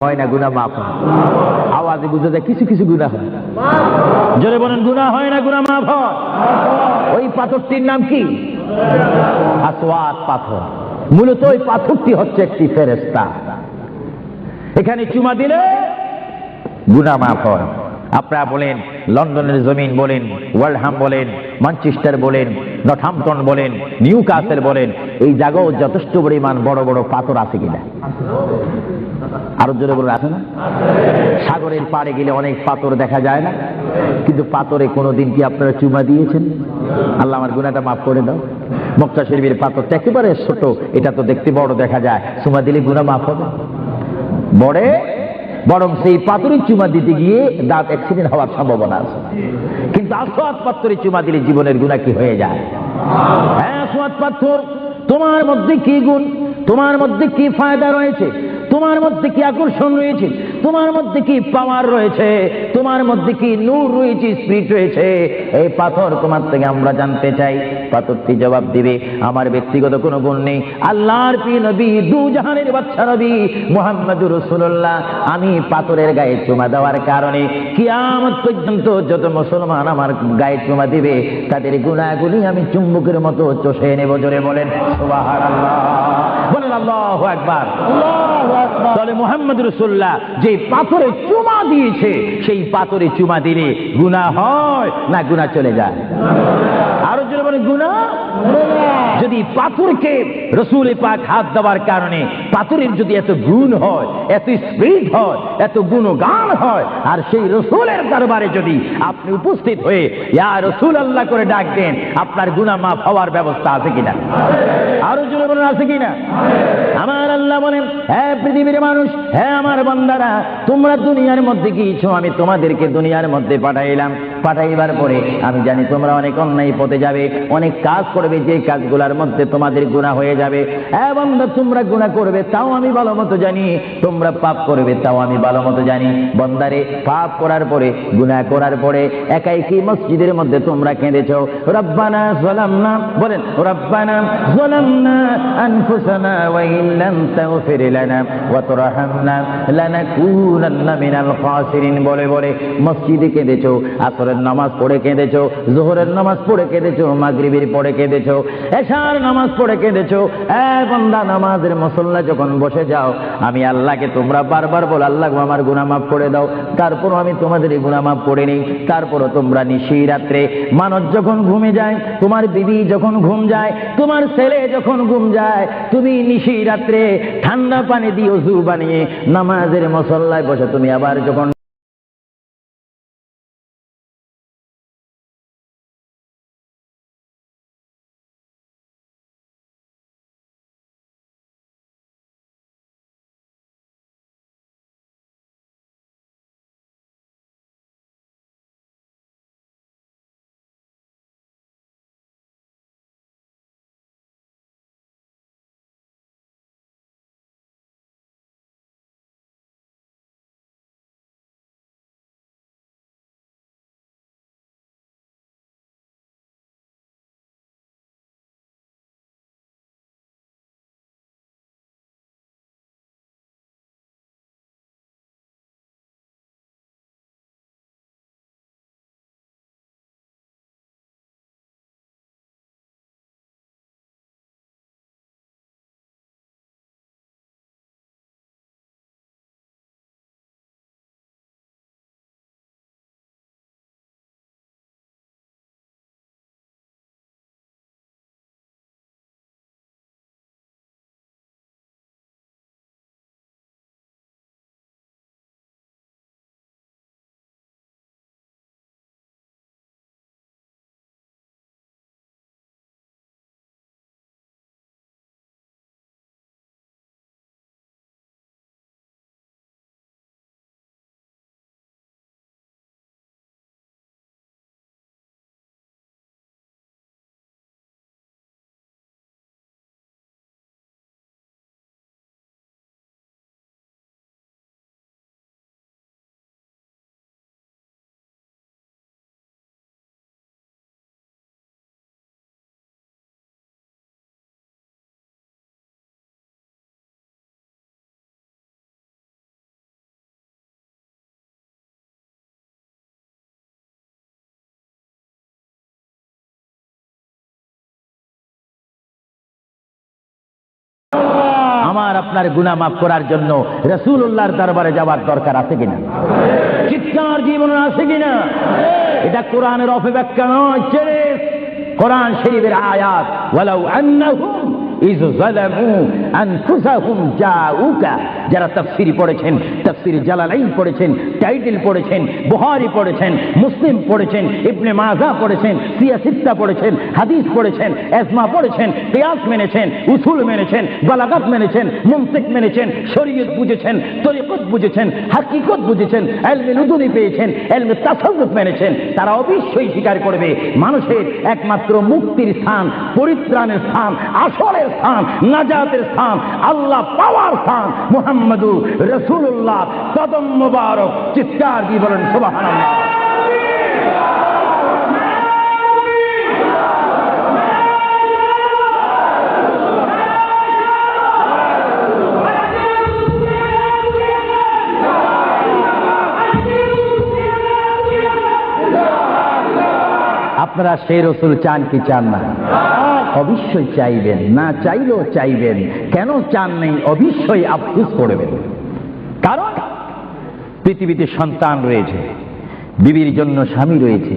হয় না, গুনাহ মাফ হয়। আওয়াজে বুঝে যায় কিছু কিছু গুনাহ হয়। জোরে বলেন, গুনাহ হয় না, গুনাহ মাফ হয়। ওই পাথরটির নাম কি? আসওয়াদ পাথর। মূলত ওই পাথরটি হচ্ছে একটি ফেরেশতা। এখানে চুমা দিলে গুনাহ মাফ হয়। আপনারা বলেন, লন্ডনের জমিন বলেন, ওয়ালহাম বলেন, ম্যানচেস্টার বলেন, নর্থহ্যাম্পটন বলেন, নিউ কাসেল বলেন, এই জায়গাও যথেষ্ট পরিমাণ বড় বড় পাথর আছে কিনা? আরো জোরে বলে আছে না? সাগরের পাড়ে গেলে অনেক পাথর দেখা যায় না? কিন্তু পাথরে কোনোদিন কি আপনারা চুমা দিয়েছেন? আল্লাহ আমার গুনাহটা মাফ করে দাও। মক্কা শরীফের পাথরটা একেবারে ছোট, এটা তো দেখতে বড় দেখা যায়, চুমা দিলে গুনাহ মাফ হবে? বরং সেই পাথরে চুমা দিতে গিয়ে দাঁত অ্যাক্সিডেন্ট হওয়ার সম্ভাবনা আছে। কিন্তু আসওয়াদ পাথরে চুমা দিলে জীবনের গুনাহ কি হয়ে যায়? হ্যাঁ, আসওয়াদ পাথর, তোমার মধ্যে কি গুণ, তোমার মধ্যে কি ফায়দা রয়েছে, তোমার মধ্যে কি আকর্ষণ রয়েছে, তোমার মধ্যে কি পাওয়ার রয়েছে, তোমার মধ্যে কি নূর রয়েছে, স্পিরিট রয়েছে, এই পাথর তোমার থেকে আমরা জানতে চাই। পাথরটি জবাব দিবে, আমার ব্যক্তিগত কোনো গুণ নেই, আল্লাহর প্রিয় নবী, দু জাহানের বাদশা নবী মুহাম্মদুর রাসূলুল্লাহ, আমি পাথরের গায়ে চুমা দেওয়ার কারণে কিয়ামত পর্যন্ত যত মুসলমান আমার গায়ে চুমা দিবে তাদের গুনাহগুলি আমি চুম্বকের মতো চষে নেব। জোরে বলেন সুবহানাল্লাহ, বলেন আল্লাহু আকবার। তাহলে মুহাম্মদুর রাসূলুল্লাহ যে পাথরে চুমা দিয়েছে, সেই পাথরে চুমা দিলে গুনাহ হয় না গুনাহ চলে যায়? আরো জোরে বলেন, গুনাহ। যদি পাথরকে রাসূল পাক হাত দেওয়ার কারণে পাথরের যদি এত গুণ হয়, এত স্পিরিট হয়, এত গুণগান হয়, আর সেই রাসূলের দরবারে যদি আপনি উপস্থিত হয়ে ইয়া রাসূলুল্লাহ করে ডাক দেন, আপনার গুনাহ মাফ হওয়ার ব্যবস্থা আছে কিনা? আরো জোরে বলেন, আছে কিনা? আমার আল্লাহ বলেন, হ্যাঁ পৃথিবীর মানুষ, হ্যাঁ আমার বান্দারা, তোমরা দুনিয়ার মধ্যে গিয়েছো, আমি তোমাদেরকে দুনিয়ার মধ্যে পাঠাইলাম। পাঠাইবার পরে আমি জানি তোমরা অনেক অন্যায় পথে যাবে, অনেক কাজ করবে, যে কাজগুলোর মধ্যে তোমাদের গুনাহ হয়ে যাবে। হ্যাঁ বান্দা, তোমরা গুনাহ করবে তাও আমি ভালো মতো জানি, তোমরা পাপ করবে তাও আমি ভালো মতো জানি। বান্দারে, পাপ করার পরে, গুনাহ করার পরে একাই কি মসজিদের মধ্যে তোমরা কেঁদেছো, রব্বানা যালামনা, বলেন রব্বানা যালামনা আনফুসানা ওয়া ইল্লাম তাগফির লানা ওয়া তারহামনা লানাকুনান্না মিনাল খাসিরিন বলে বলে মসজিদে কেঁদেছো, আসরের নামাজ পড়ে কেঁদেছো, যোহরের নামাজ পড়ে কেঁদেছো, মাগরিবের পড়ে কেঁদেছো, এশার নামাজ পড়ে কেঁদেছো। বান্দা, নামাজের মুসল্লা যখন বসে যাও, আমি আল্লাহকে তোমরা বারবার বল, আল্লাহ আমার গুনাহ মাফ করে দাও। তারপরও আমি তোমাদের এই গুনাহ মাফ করে নেই। তারপরও তোমরা নিশি রাত্রে, মানুষ যখন ঘুমে যায়, তোমার বিবি যখন ঘুম যায়, তোমার ছেলে যখন ঘুম যায়, তুমি নিশি রাত্রে ঠান্ডা পানি দিয়ে ওযু বানিয়ে নামাজের মুসল্লায় বসে তুমি আবার যখন আমার আপনার গুনাহ মাফ করার জন্য রাসূলুল্লাহর দরবারে যাওয়ার দরকার আছে কিনা? চিৎকার জীবনে আছে কিনা? এটা কোরআনের অপব্যাখ্যা নয়, কোরআন শরীফের আয়াত। ওয়ালাউ আন্নাহুম ইয যালামু আনফুসাহুম জাউকা, যারা তাফসীর পড়েছেন, তাফসীর জালালাইন পড়েছেন, টাইটেল পড়েছেন, বুখারী পড়েছেন, মুসলিম পড়েছেন, ইবনে মাজাহ পড়েছেন, সিয়াসিত্তা পড়েছেন, হাদিস পড়েছেন, ইজমা পড়েছেন, কিয়াস মেনেছেন, উসুল মেনেছেন, বালাগাত মেনেছেন, মুনতিক মেনেছেন, শরীয়ত বুঝেছেন, তরিকত বুঝেছেন, হাকিকত বুঝেছেন, ইলমে নুদুনি পেয়েছেন, ইলমে তাসাউফ মেনেছেন, তারা অবশ্যই স্বীকার করবে মানুষের একমাত্র মুক্তির স্থান, পরিত্রাণের স্থান, আসলের স্থান, নাজাতের স্থান, আল্লাহ পাওয়ার স্থান মুহাম্মদুর রাসূলুল্লাহ কদম মুবারক। চিৎকার দিয়ে বলেন সুবহানাল্লাহ। আপনারা সেই রসুল চান কি চান না? অবশ্যই চাইবেন, না চাইলেও চাইবেন। কেন চান নেই? অবশ্যই আফসোস করবেন। কারণ পৃথিবীতে সন্তান রয়েছে, বিবির জন্য স্বামী রয়েছে,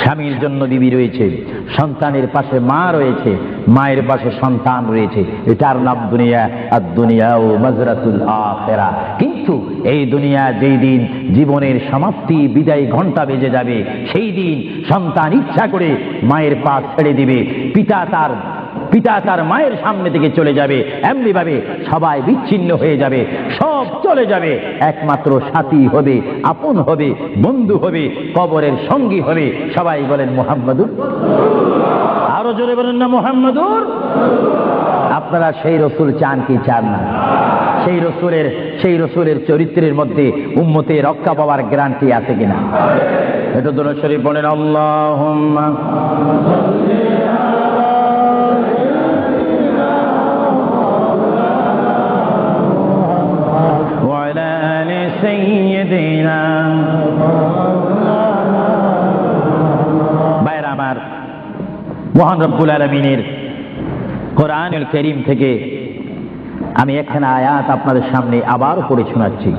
স্বামীর জন্য বিবি রয়েছে, সন্তানের পাশে মা রয়েছে, মায়ের পাশে সন্তান রয়েছে। এটার নাম দুনিয়া। আর দুনিয়া ও মাজরাতুল আখিরা। কিন্তু এই দুনিয়া যেই দিন জীবনের সমাপ্তি, বিদায় ঘন্টা বেজে যাবে, সেই দিন সন্তান ইচ্ছা করে মায়ের পা ছেড়ে দিবে, পিতা তার মায়ের সামনে থেকে চলে যাবে। এমনি ভাবে সবাই বিচ্ছিন্ন হয়ে যাবে, সব চলে যাবে। একমাত্র সাথী হবে, আপন হবে, বন্ধু হবে, কবরের সঙ্গী হবে। সবাই বলেন মুহাম্মাদুর। আরো জোরে বলেন না মুহাম্মাদুর। আপনারা সেই রসুল চান কি চান না? সেই রসুলের চরিত্রের মধ্যে উম্মতের রক্ষা পাওয়ার গ্যারান্টি আছে কিনা? এটা দরুদ শরীফ বলেন, আল্লাহুম্মা ভাইরা আমার, মহান রব্বুল আলামিনের কোরআনুল কারীম থেকে আমি এখানে আয়াত আপনাদের সামনে আবার পড়ে শোনাচ্ছি।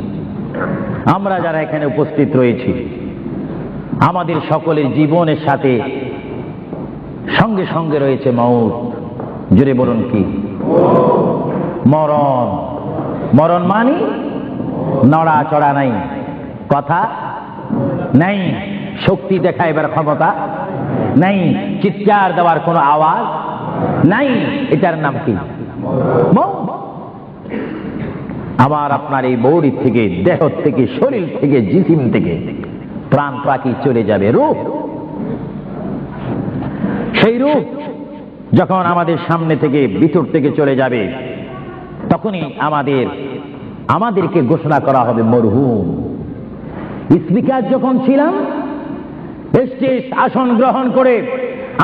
আমরা যারা এখানে উপস্থিত রয়েছি, আমাদের সকলের জীবনের সাথে সঙ্গে সঙ্গে রয়েছে মওত। জোরে বলুন কি? মরণ। মরণ মানে নড়াচড়া নাই, কথা নাই, শক্তি দেখাইবার ক্ষমতা নাই, চিৎকার দেওয়ার কোনো আওয়াজ নাই। এটার নাম কি? মওত। আবার আপনার এই বডি থেকে, দেহ থেকে, শরীর থেকে, জিসিম থেকে প্রাণ পাখি চলে যাবে, রূহ। সেই রূহ যখন আমাদের সামনে থেকে, ভিতর থেকে চলে যাবে, তখনই আমাদেরকে ঘোষণা করা হবে মরহুম। স্পিকার যখন ছিলাম, স্টেজ আসন গ্রহণ করে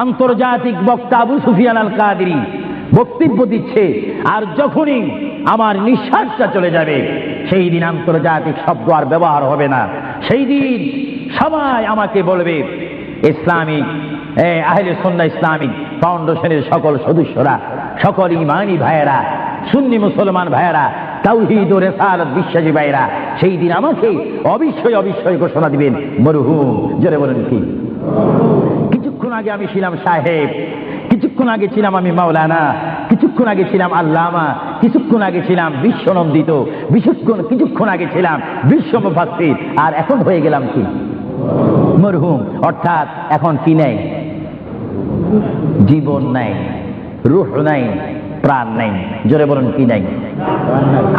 আন্তর্জাতিক বক্তা আবু সুফিয়ান আল কাদেরী বক্তব্য দিচ্ছে, আর যখনই আমার নিঃশ্বাসটা চলে যাবে, সেই দিন আন্তর্জাতিক শব্দ আর ব্যবহার হবে না। সেই দিন সবাই আমাকে বলবে, ইসলামিক আহলে সুন্নাহ ইসলামিক ফাউন্ডেশনের সকল সদস্যরা, সকল ঈমানী ভাইয়েরা, সুন্নি মুসলমান ভাইয়েরা, তাওহীদ ও রিসালাত বিশ্বাসী ভাইয়েরা, সেই দিন আমাকে অবশ্যই ঘোষণা দিবেন মরহুম। জোরে বলেন কি? কিছুক্ষণ আগে আমি ছিলাম সাহেব, কিছুক্ষণ আগে ছিলাম আমি মাওলানা, কিছুক্ষণ আগে ছিলাম আল্লামা, কিছুক্ষণ আগে ছিলাম বিশ্বনন্দিত, কিছুক্ষণ আগে ছিলাম বিশ্ব মুফাসসির, আর এখন হয়ে গেলাম কি? মরহুম। অর্থাৎ এখন কি নাই? জীবন নাই, রূহ নাই, প্রাণ নাই। জোরে বলুন কি নাই?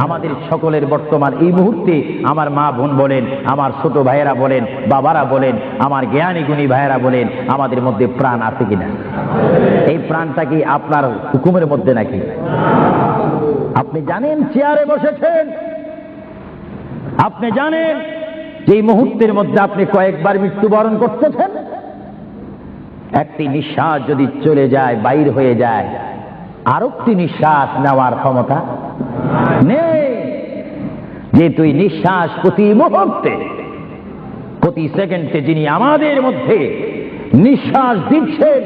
আমাদের সকলের বর্তমান এই মুহূর্তে আমার মা বোন বলেন, আমার ছোট ভাইয়েরা বলেন, বাবারা বলেন, আমার জ্ঞানী গুণী ভাইয়েরা বলেন, আমাদের মধ্যে প্রাণ আছে কিনা? এই প্রাণটা কি আপনার হুকুমের মধ্যে নাকি? আপনি জানেন চেয়ারে বসেছেন, আপনি জানেন যে এই মুহূর্তের মধ্যে আপনি কয়েকবার মৃত্যুবরণ করতেছেন। একটি নিঃশ্বাস যদি চলে যায়, বাইর হয়ে যায়, আরেকটি নিঃশ্বাস নেওয়ার ক্ষমতা নেই। যে তুই নিঃশ্বাস প্রতি মুহূর্তে, প্রতি সেকেন্ডে যিনি আমাদের মধ্যে নিঃশ্বাস দিচ্ছেন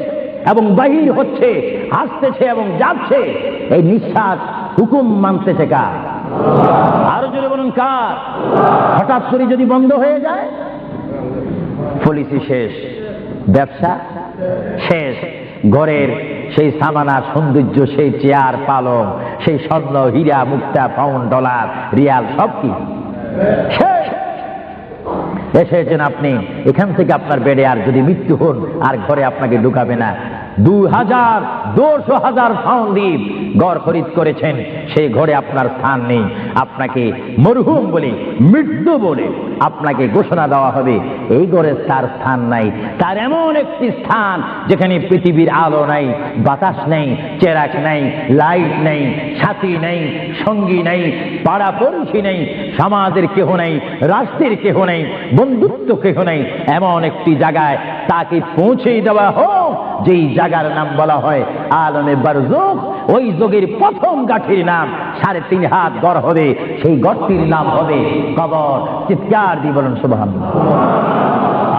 এবং বাহির হচ্ছে, আসতেছে এবং যাচ্ছে, এই নিঃশ্বাস হুকুম মানতেছে কার? আরো জোরে বলুন কার? হঠাৎ করে যদি বন্ধ হয়ে যায়, পলিসি শেষ, ব্যবসা শেষ, ঘরের সেই সামানা সৌন্দর্য, সেই চেয়ার পালং, সেই স্বর্ণ হীরা মুক্তা পাউন্ড ডলার রিয়াল সব কি শেষ। এসেছেন আপনি, এখান থেকে আপনার বেডে আর যদি মৃত্যু হন আর ঘরে আপনাকে ঢুকাবে না। 2,000 পাউন্ড দিয়ে ঘর খরিদ করেছেন, সেই ঘরে আপনার স্থান নেই। আপনাকে মরহুম বলে, মৃত্যু বলে আপনাকে ঘোষণা দেওয়া হবে এই ঘরে তার স্থান নাই। তার এমন একটি স্থান যেখানে পৃথিবীর আলো নাই, বাতাস নেই, চেরাক নেই, লাইট নেই, সাথী নেই, সঙ্গী নেই, পাড়া পড়শি নেই, সমাজের কেহ নেই, রাষ্ট্রের কেহ নেই, বন্ধুত্ব কেহ নেই। এমন একটি জায়গায় তাকে পৌঁছে দেওয়া হোক যেই জায়গার নাম বলা হয় আলমে বারজুখ। ওই যোগের প্রথম গাঠির নাম 3.5 হাত গড় হবে, সেই গড়টির নাম হবে কবর। চিৎকার দিয়ে বলুন সুবহানাল্লাহ।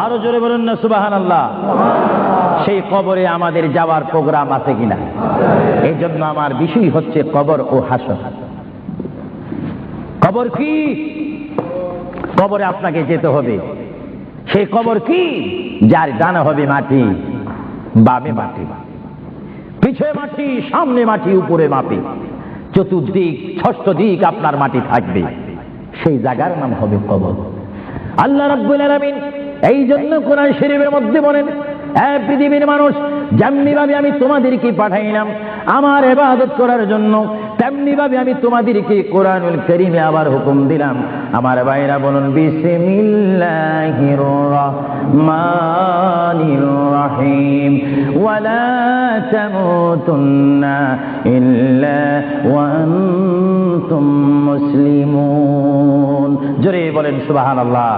আরো জোরে বলুন না সুবহানাল্লাহ। সেই কবরে আমাদের যাওয়ার প্রোগ্রাম আছে কিনা? এই জন্য আমার বিষয় হচ্ছে কবর ও হাসর। কবর কি? কবরে আপনাকে যেতে হবে। সেই কবর কি? যার ডানে হবে মাটি, বামে মাটি, পিছে মাটি, সামনে মাটি, উপরে মাটি, চতুর্দিক 6 দিক আপনার মাটি থাকবে। সেই জায়গার নাম হবে কবর। আল্লাহ রাব্বুল আলামিন এই জন্য কোরআন শরীফের মধ্যে বলেন, এই পৃথিবীর মানুষ, যেমনি ভাবে আমি তোমাদেরকে পাঠাইলাম আমার ইবাদত করার জন্য, তেমনি ভাবে আমি তোমাদেরকে কোরআনুল কারীমে আবার হুকুম দিলাম। আমার ভাইরা বলুন বিসমিল্লাহির রহমানির রহিম, ওয়ালা তামুতুন্না ইল্লা ওয়া আনতুম মুসলিমুন। জোরে বলেন সুবহানাল্লাহ।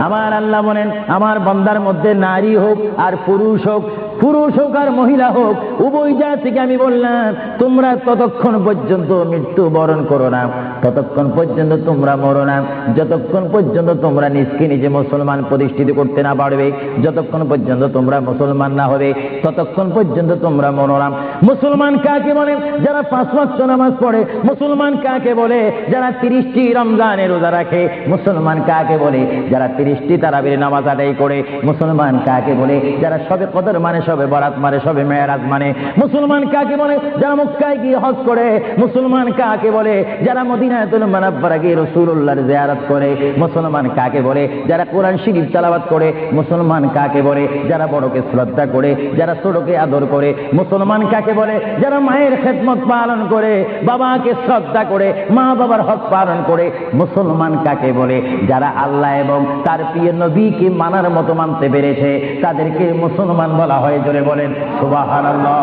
আমার আল্লাহ বলেন, আমার বান্দার মধ্যে নারী হোক আর পুরুষ হোক, পুরুষ হোক আর মহিলা হোক, উভয় জাতি থেকে আমি বললাম তোমরা ততক্ষণ পর্যন্ত মৃত্যু বরণ করো না, ততক্ষণ পর্যন্ত তোমরা মরো না, যতক্ষণ পর্যন্ত তোমরা নিজকে নিজে মুসলমান প্রতিষ্ঠিত করতে না পারবে, যতক্ষণ পর্যন্ত তোমরা মুসলমান না হবে, ততক্ষণ পর্যন্ত তোমরা মরো না। মুসলমান কাকে বলে? যারা 5 ওয়াক্ত নামাজ পড়ে। মুসলমান কাকে বলে? যারা 30টি রমজানের রোজা রাখে। মুসলমান কাকে বলে? যারা 30টি তারাবির নামাজ আদায় করে। মুসলমান কাকে বলে? যারা সবে কদর মানে, সবে বরাত মানে, সবে মেরাজ মানে। মুসলমান কাকে বলে? যারা মক্কায় গিয়ে হজ করে। মুসলমান কাকে বলে? যারা মদিনাতুল মুনাওয়ারা গিয়ে রাসূলুল্লাহর জিয়ারত করে। মুসলমান কাকে বলে? যারা কোরআন শরীফ তেলাওয়াত করে। মুসলমান কাকে বলে? যারা বড়কে শ্রদ্ধা করে, যারা ছোটকে আদর করে। মুসলমান কাকে বলে? যারা মায়ের খেদমত পালন করে, বাবাকে শ্রদ্ধা করে, মা বাবার হক পালন করে। মুসলমান কাকে বলে? যারা আল্লাহ এবং তার প্রিয় নবীকে মানার মতো মানতে পেরেছে, তাদেরকে মুসলমান বলা হয়। জোরে বলেন সুবহানাল্লাহ।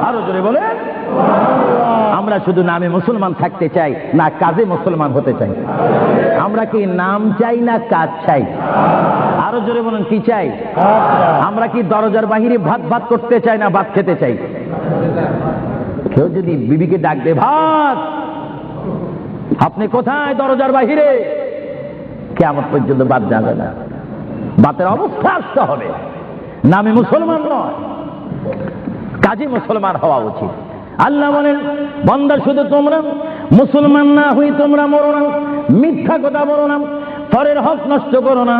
আরো জোরে বলেন। আমরা শুধু নামে মুসলমান থাকতে চাই না কাজে মুসলমান হতে চাই? আমরা কি নাম চাই না কাজ চাই? আরো জোরে বলেন কি চাই? আমরা কি দরজার বাহিরে ভাত ভাত করতে চাই না ভাত খেতে চাই? কেউ যদি বিবিকে ডাক দে, ভাত, আপনি কোথায়? দরজার বাহিরে। কিয়ামত পর্যন্ত ভাত যাবে না। ভাতের অবস্থা আসতে হবে। নামে মুসলমান নয়, কাজে মুসলমান হওয়া উচিত। আল্লাহ বলেন, বান্দা শুধু তোমরা মুসলমান না হই তোমরা মরো না, মিথ্যা কথা বলো না, পরের হক নষ্ট করো না,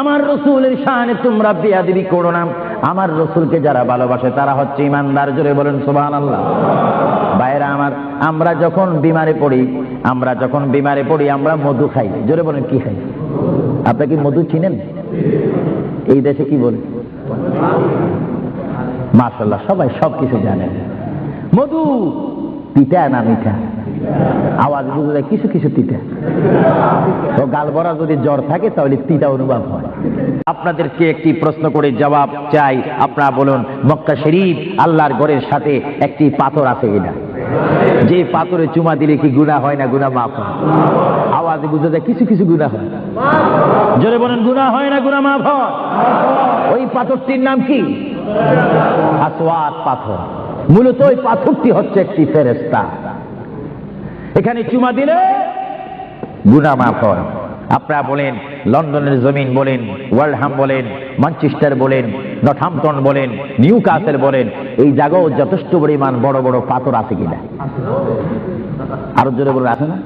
আমার রসুলের শানে তোমরা বেয়াদবি করো না। আমার রসুলকে যারা ভালোবাসে তারা হচ্ছে ইমানদার। জোরে বলেন সুবহানাল্লাহ। ভাইরা আমার, আমরা যখন বিমারে পড়ি, আমরা মধু খাই। জোরে বলেন কি খাই? আপনি কি মধু চিনেন? এই দেশে কি বলে? মাশাআল্লাহ, সবাই সবকিছু জানেন। মধু তিতা না মিঠা? আওয়াজ বুঝে যায় কিছু কিছু তিতা। তো গাল ভরা যদি জ্বর থাকে তাহলে তিতা অনুভব হয়। আপনাদেরকে একটি প্রশ্ন করে জবাব চাই। আপনারা বলুন, মক্কা শরীফ আল্লাহর ঘরের সাথে একটি পাথর আছে কিনা? যে পাথরে চুমা দিলে কি গুনাহ হয় না গুনাহ মাফ হয়? আওয়াজে বুঝে যায় কিছু কিছু গুনাহ হয়। জোরে বলেন গুনাহ হয় না গুনাহ মাফ হয়? ওই পাথরটির নাম কি? আসওয়াদ পাথর। মূলত ওই পাথরটি হচ্ছে একটি ফেরেশতা। এখানে চুমা দিলে গুনাহ মাফ হয়। আপনারা বলেন, লন্ডনের জমিন বলেন, ওয়ার্ল্ডহাম বলেন, ম্যানচেস্টার বলেন, নর্থহ্যাম্পটন বলেন, নিউ কাসেল বলেন, এই জায়গাও যথেষ্ট পরিমাণ বড় বড় পাথর আছে কিনা? আরো জোরে বলে আছে না?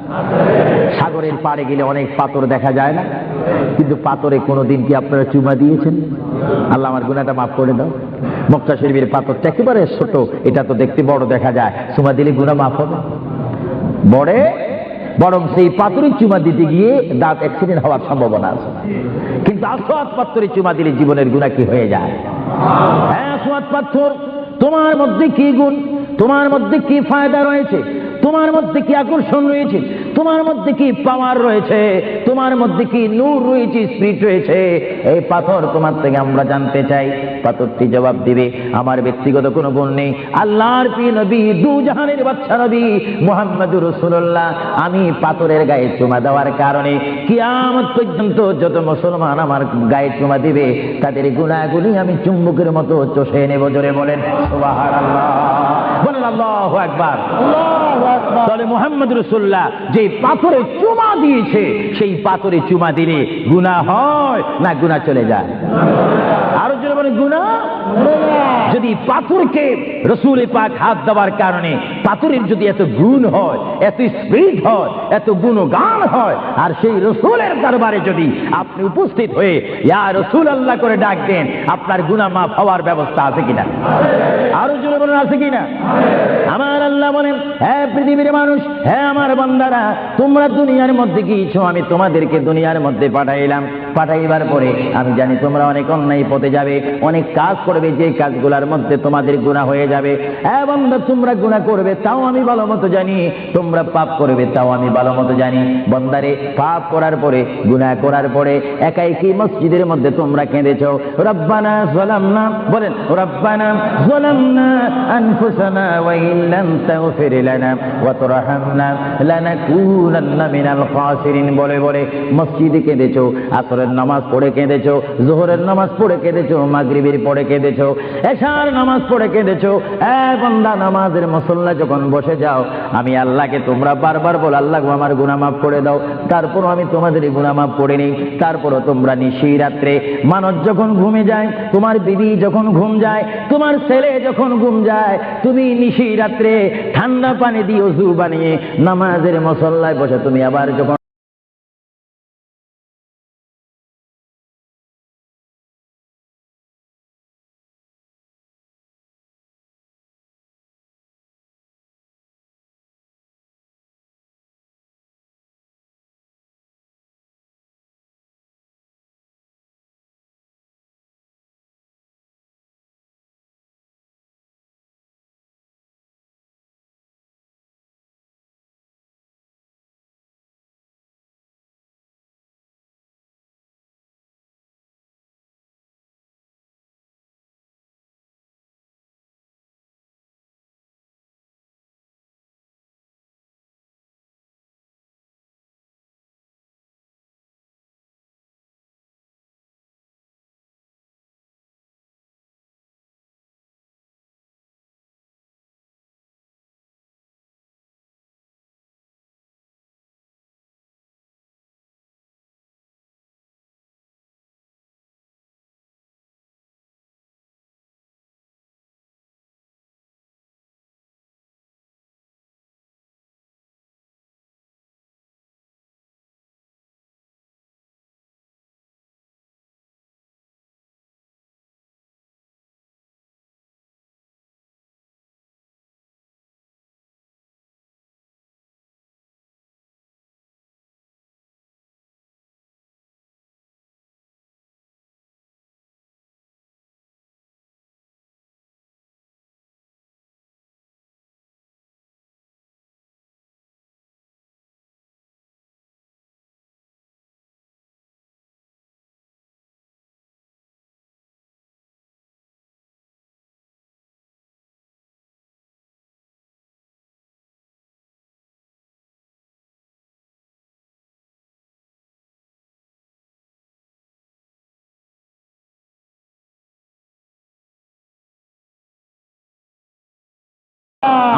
সাগরের পাড়ে গেলে অনেক পাথর দেখা যায় না? কিন্তু পাথরে কোনোদিন কি আপনারা চুমা দিয়েছেন? আল্লাহ আমার গুনাহটা মাফ করে দাও। মক্কা শরীফের পাথরটা একেবারে ছোট, এটা তো দেখতে বড় দেখা যায়, চুমা দিলে গুনাহ মাফ হবে? বরং সেই পাথরে চুমা দিতে গিয়ে দাঁত অ্যাক্সিডেন্ট হওয়ার সম্ভাবনা আছে। কিন্তু আসওয়াদ পাথরে চুমা দিলে জীবনের গুনাহ কি হয়ে যায়? হ্যাঁ, আসওয়াদ পাথর, তোমার মধ্যে কি গুণ, তোমার মধ্যে কি ফায়দা রয়েছে, তোমার মধ্যে কি আকর্ষণ রয়েছে, তোমার মধ্যে কি পাওয়ার রয়েছে, তোমার মধ্যে কি নূর রয়েছে, স্পিরিট রয়েছে, এই পাথর তোমার থেকে আমরা জানতে চাই। পাথরটি জবাব দিবে, আমার ব্যক্তিগত কোনো গুণ নেই, আল্লাহর প্রিয় নবী, দু জাহানের বাদশা নবী মুহাম্মদুর রাসূলুল্লাহ, আমি পাথরের গায়ে চুমা দেওয়ার কারণে কিয়ামত পর্যন্ত যত মুসলমান আমার গায়ে চুমা দিবে তাদের গুনাহগুলি আমি চুম্বকের মতো চষে নেব। জোরে বলেন সুবহানাল্লাহ, বলেন আল্লাহু আকবার। তাহলে মুহাম্মদ রাসূলুল্লাহ যে পাথরে চুমা দিয়েছে, সেই পাথরে চুমা দিলে গুনাহ হয় না গুনাহ চলে যায়? আরো জোরে বলেন গুনাহ। যদি পাথরকে রাসূল পাক হাত দেওয়ার কারণে পাথরের যদি এত গুণ হয়, এত স্পিরিট হয়, এত গুণগান হয়, আর সেই রাসূলের দরবারে যদি আপনি উপস্থিত হয়ে ইয়া রাসূলুল্লাহ করে ডাক দেন, আপনার গুনাহ মাফ হওয়ার ব্যবস্থা আছে কিনা? আরো জোরে বলেন আছে কিনা? আমার আল্লাহ বলেন, হ্যাঁ পৃথিবীর মানুষ, হ্যাঁ আমার বান্দারা, তোমরা দুনিয়ার মধ্যে গিয়েছো, আমি তোমাদেরকে দুনিয়ার মধ্যে পাঠাইলাম। পাঠাইবার পরে আমি জানি তোমরা অনেক অন্যায় পথে যাবে, অনেক কাজ করবে, যে কাজগুলোর মধ্যে তোমাদের গুনাহ হয়ে যাবে। হ্যাঁ বান্দা, তোমরা গুনাহ করবে তাও আমি ভালো মতো জানি, তোমরা পাপ করবে তাও আমি ভালো মতো জানি। বান্দারে, পাপ করার পরে, গুনাহ করার পরে একাই কি মসজিদের মধ্যে তোমরা কেঁদেছো, রব্বানা যালামনা, বলেন রব্বানা যালামনা আনফুসানা ওয়া ইল্লাম তাগফির লানা ওয়া তারহামনা লানাকুনান্না মিনাল খাসিরিন বলে বলে মসজিদে কেঁদেছো, আসরের নামাজ পড়ে কেঁদেছো, যোহরের নামাজ পড়ে কেঁদেছো, মাগরিবের পড়ে কেঁদেছো, এশার নামাজ পড়ে কেঁদেছো। বান্দা, নামাজের মুসল্লা যখন বসে যাও, আমি আল্লাহকে তোমরা বারবার বল, আল্লাহ আমার গুনাহ মাফ করে দাও। তারপরও আমি তোমাদের গুনাহ মাফ করে নিই। তারপরও তোমরা নিশি রাত্রে, মানুষ যখন ঘুমে যায়, তোমার বিবি যখন ঘুম যায়, তোমার ছেলে যখন ঘুম যায়, তুমি নিশি রাত্রে ঠান্ডা পানি দিয়ে ওযু বানিয়ে নামাজের মুসল্লায় বসে তুমি আবার যখন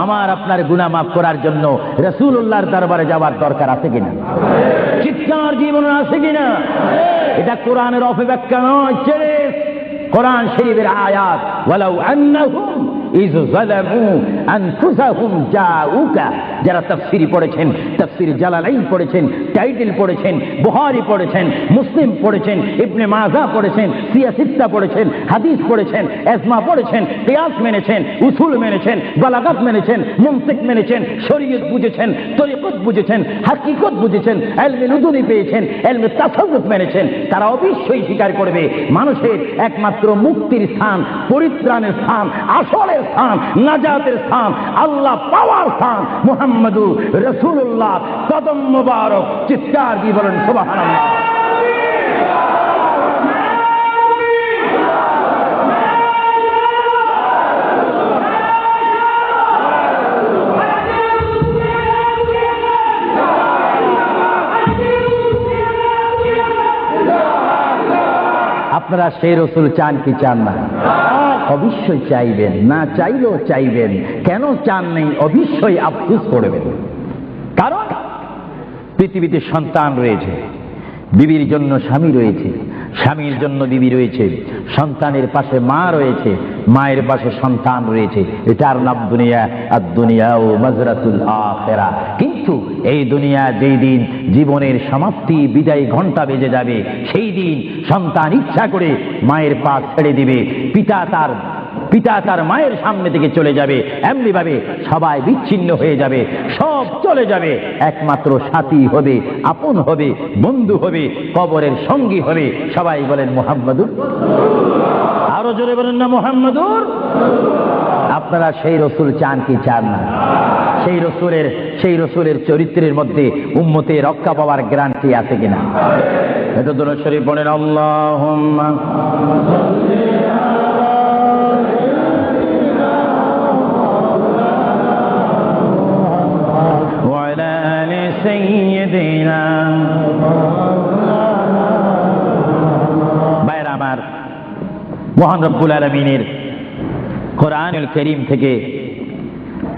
আমার আপনার গুনাহ মাফ করার জন্য রাসূলুল্লাহর দরবারে যাওয়ার দরকার আছে কিনা? চিৎকার জীবন আছে কিনা? এটা কোরআনের অপব্যাখ্যা নয়, চ্যালেঞ্জ। কোরআন শরীফের আয়াত, ওয়ালাউ আন্নাহুম ইয যালামু আনফুসাহুম জাউকা, যারা তাফসীর পড়েছেন, তাফসীর জালালাইন পড়েছেন, টাইটেল পড়েছেন, বুখারী পড়েছেন, মুসলিম পড়েছেন, ইবনে মাজাহ পড়েছেন, সিয়াসিত্তা পড়েছেন, হাদিস পড়েছেন, ইজমা পড়েছেন, কিয়াস মেনেছেন, উসুল মেনেছেন, বালাগাত মেনেছেন, মুনতিক মেনেছেন, শরীয়ত বুঝেছেন, তরিকত বুঝেছেন, হাকিকত বুঝেছেন, ইলমে লুদুনি পেয়েছেন, ইলমে তাসাউফ মেনেছেন, তারা অবশ্যই স্বীকার করবে মানুষের একমাত্র মুক্তির স্থান, পরিত্রাণের স্থান, আসলের স্থান, নাজাতের স্থান, আল্লাহ পাওয়ার স্থান মুহাম্মদুর রাসূলুল্লাহ কদম মুবারক। চিৎকার দিয়ে বলেন সুবহানাল্লাহ। আপনারা সেই রসুল চান কি চান না? অবশ্যই চাইবেন, না চাইলেও চাইবেন। কেন চান নেই? অবশ্যই আফসোস করবেন। কারণ পৃথিবীতে সন্তান রয়েছে, বিবির জন্য স্বামী রয়েছে, স্বামীর জন্য বিবি রয়েছে, সন্তানের পাশে মা রয়েছে, মায়ের পাশে সন্তান রয়েছে। এটার নাম দুনিয়া। আর দুনিয়া ও মাজরাতুল আখিরা। কিন্তু এই দুনিয়া যেই দিন জীবনের সমাপ্তি, বিদায় ঘন্টা বেজে যাবে, সেই দিন সন্তান ইচ্ছা করে মায়ের পা ছেড়ে দিবে, পিতা তার মায়ের সামনে থেকে চলে যাবে। এমনি ভাবে সবাই বিচ্ছিন্ন হয়ে যাবে, সব চলে যাবে। একমাত্র সাথী হবে, আপন হবে, বন্ধু হবে, কবরের সঙ্গী হবে। সবাই বলেন মুহাম্মাদুর। আরো জোরে বলেন না মুহাম্মাদুর। আপনারা সেই রসুল চান কি চান না? সেই রসুলের চরিত্রের মধ্যে উম্মতে রক্ষা পাওয়ার গ্যারান্টি আছে কিনা? এটা দুরূদ শরীফ পড়েন। আল্লাহুম্মা ভাইরা আমার, মহান রব্বুল আলামিনের কোরআনুল কারীম থেকে